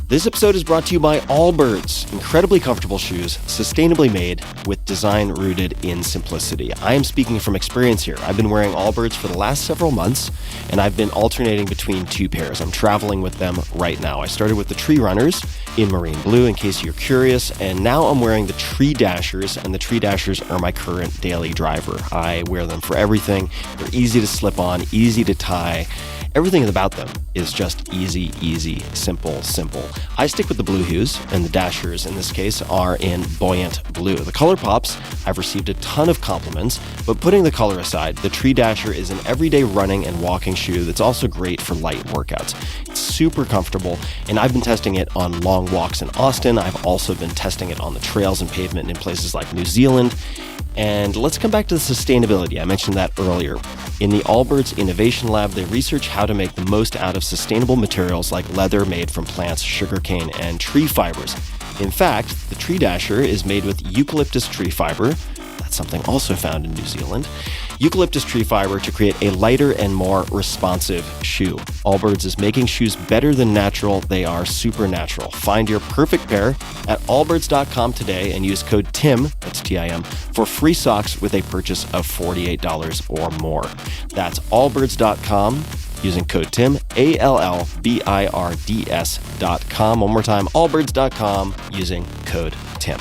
This episode is brought to you by Allbirds, incredibly comfortable shoes, sustainably made, with design rooted in simplicity. I am speaking from experience here. I've been wearing Allbirds for the last several months, and I've been alternating between two pairs. I'm traveling with them right now. I started with the Tree Runners in marine blue, in case you're curious, and now I'm wearing the Tree Dashers, and the Tree Dashers are my current daily driver. I wear them for everything. They're easy to slip on, easy to tie. Everything about them is just easy, simple. I stick with the blue hues, and the Dashers in this case are in buoyant blue. The color pops, I've received a ton of compliments, but putting the color aside, the Tree Dasher is an everyday running and walking shoe that's also great for light workouts. It's super comfortable, and I've been testing it on long walks in Austin. I've also been testing it on the trails and pavement in places like New Zealand. And let's come back to the sustainability. I mentioned that earlier. In the Allbirds Innovation Lab, they research how to make the most out of sustainable materials like leather made from plants, sugarcane, and tree fibers. In fact, the Tree Dasher is made with eucalyptus tree fiber. That's something also found in New Zealand. Eucalyptus tree fiber to create a lighter and more responsive shoe. Allbirds is making shoes better than natural. They are supernatural. Find your perfect pair at allbirds.com today and use code TIM, that's T-I-M, for free socks with a purchase of $48 or more. That's allbirds.com using code TIM, ALLBIRDS.com. One more time, allbirds.com using code TIM.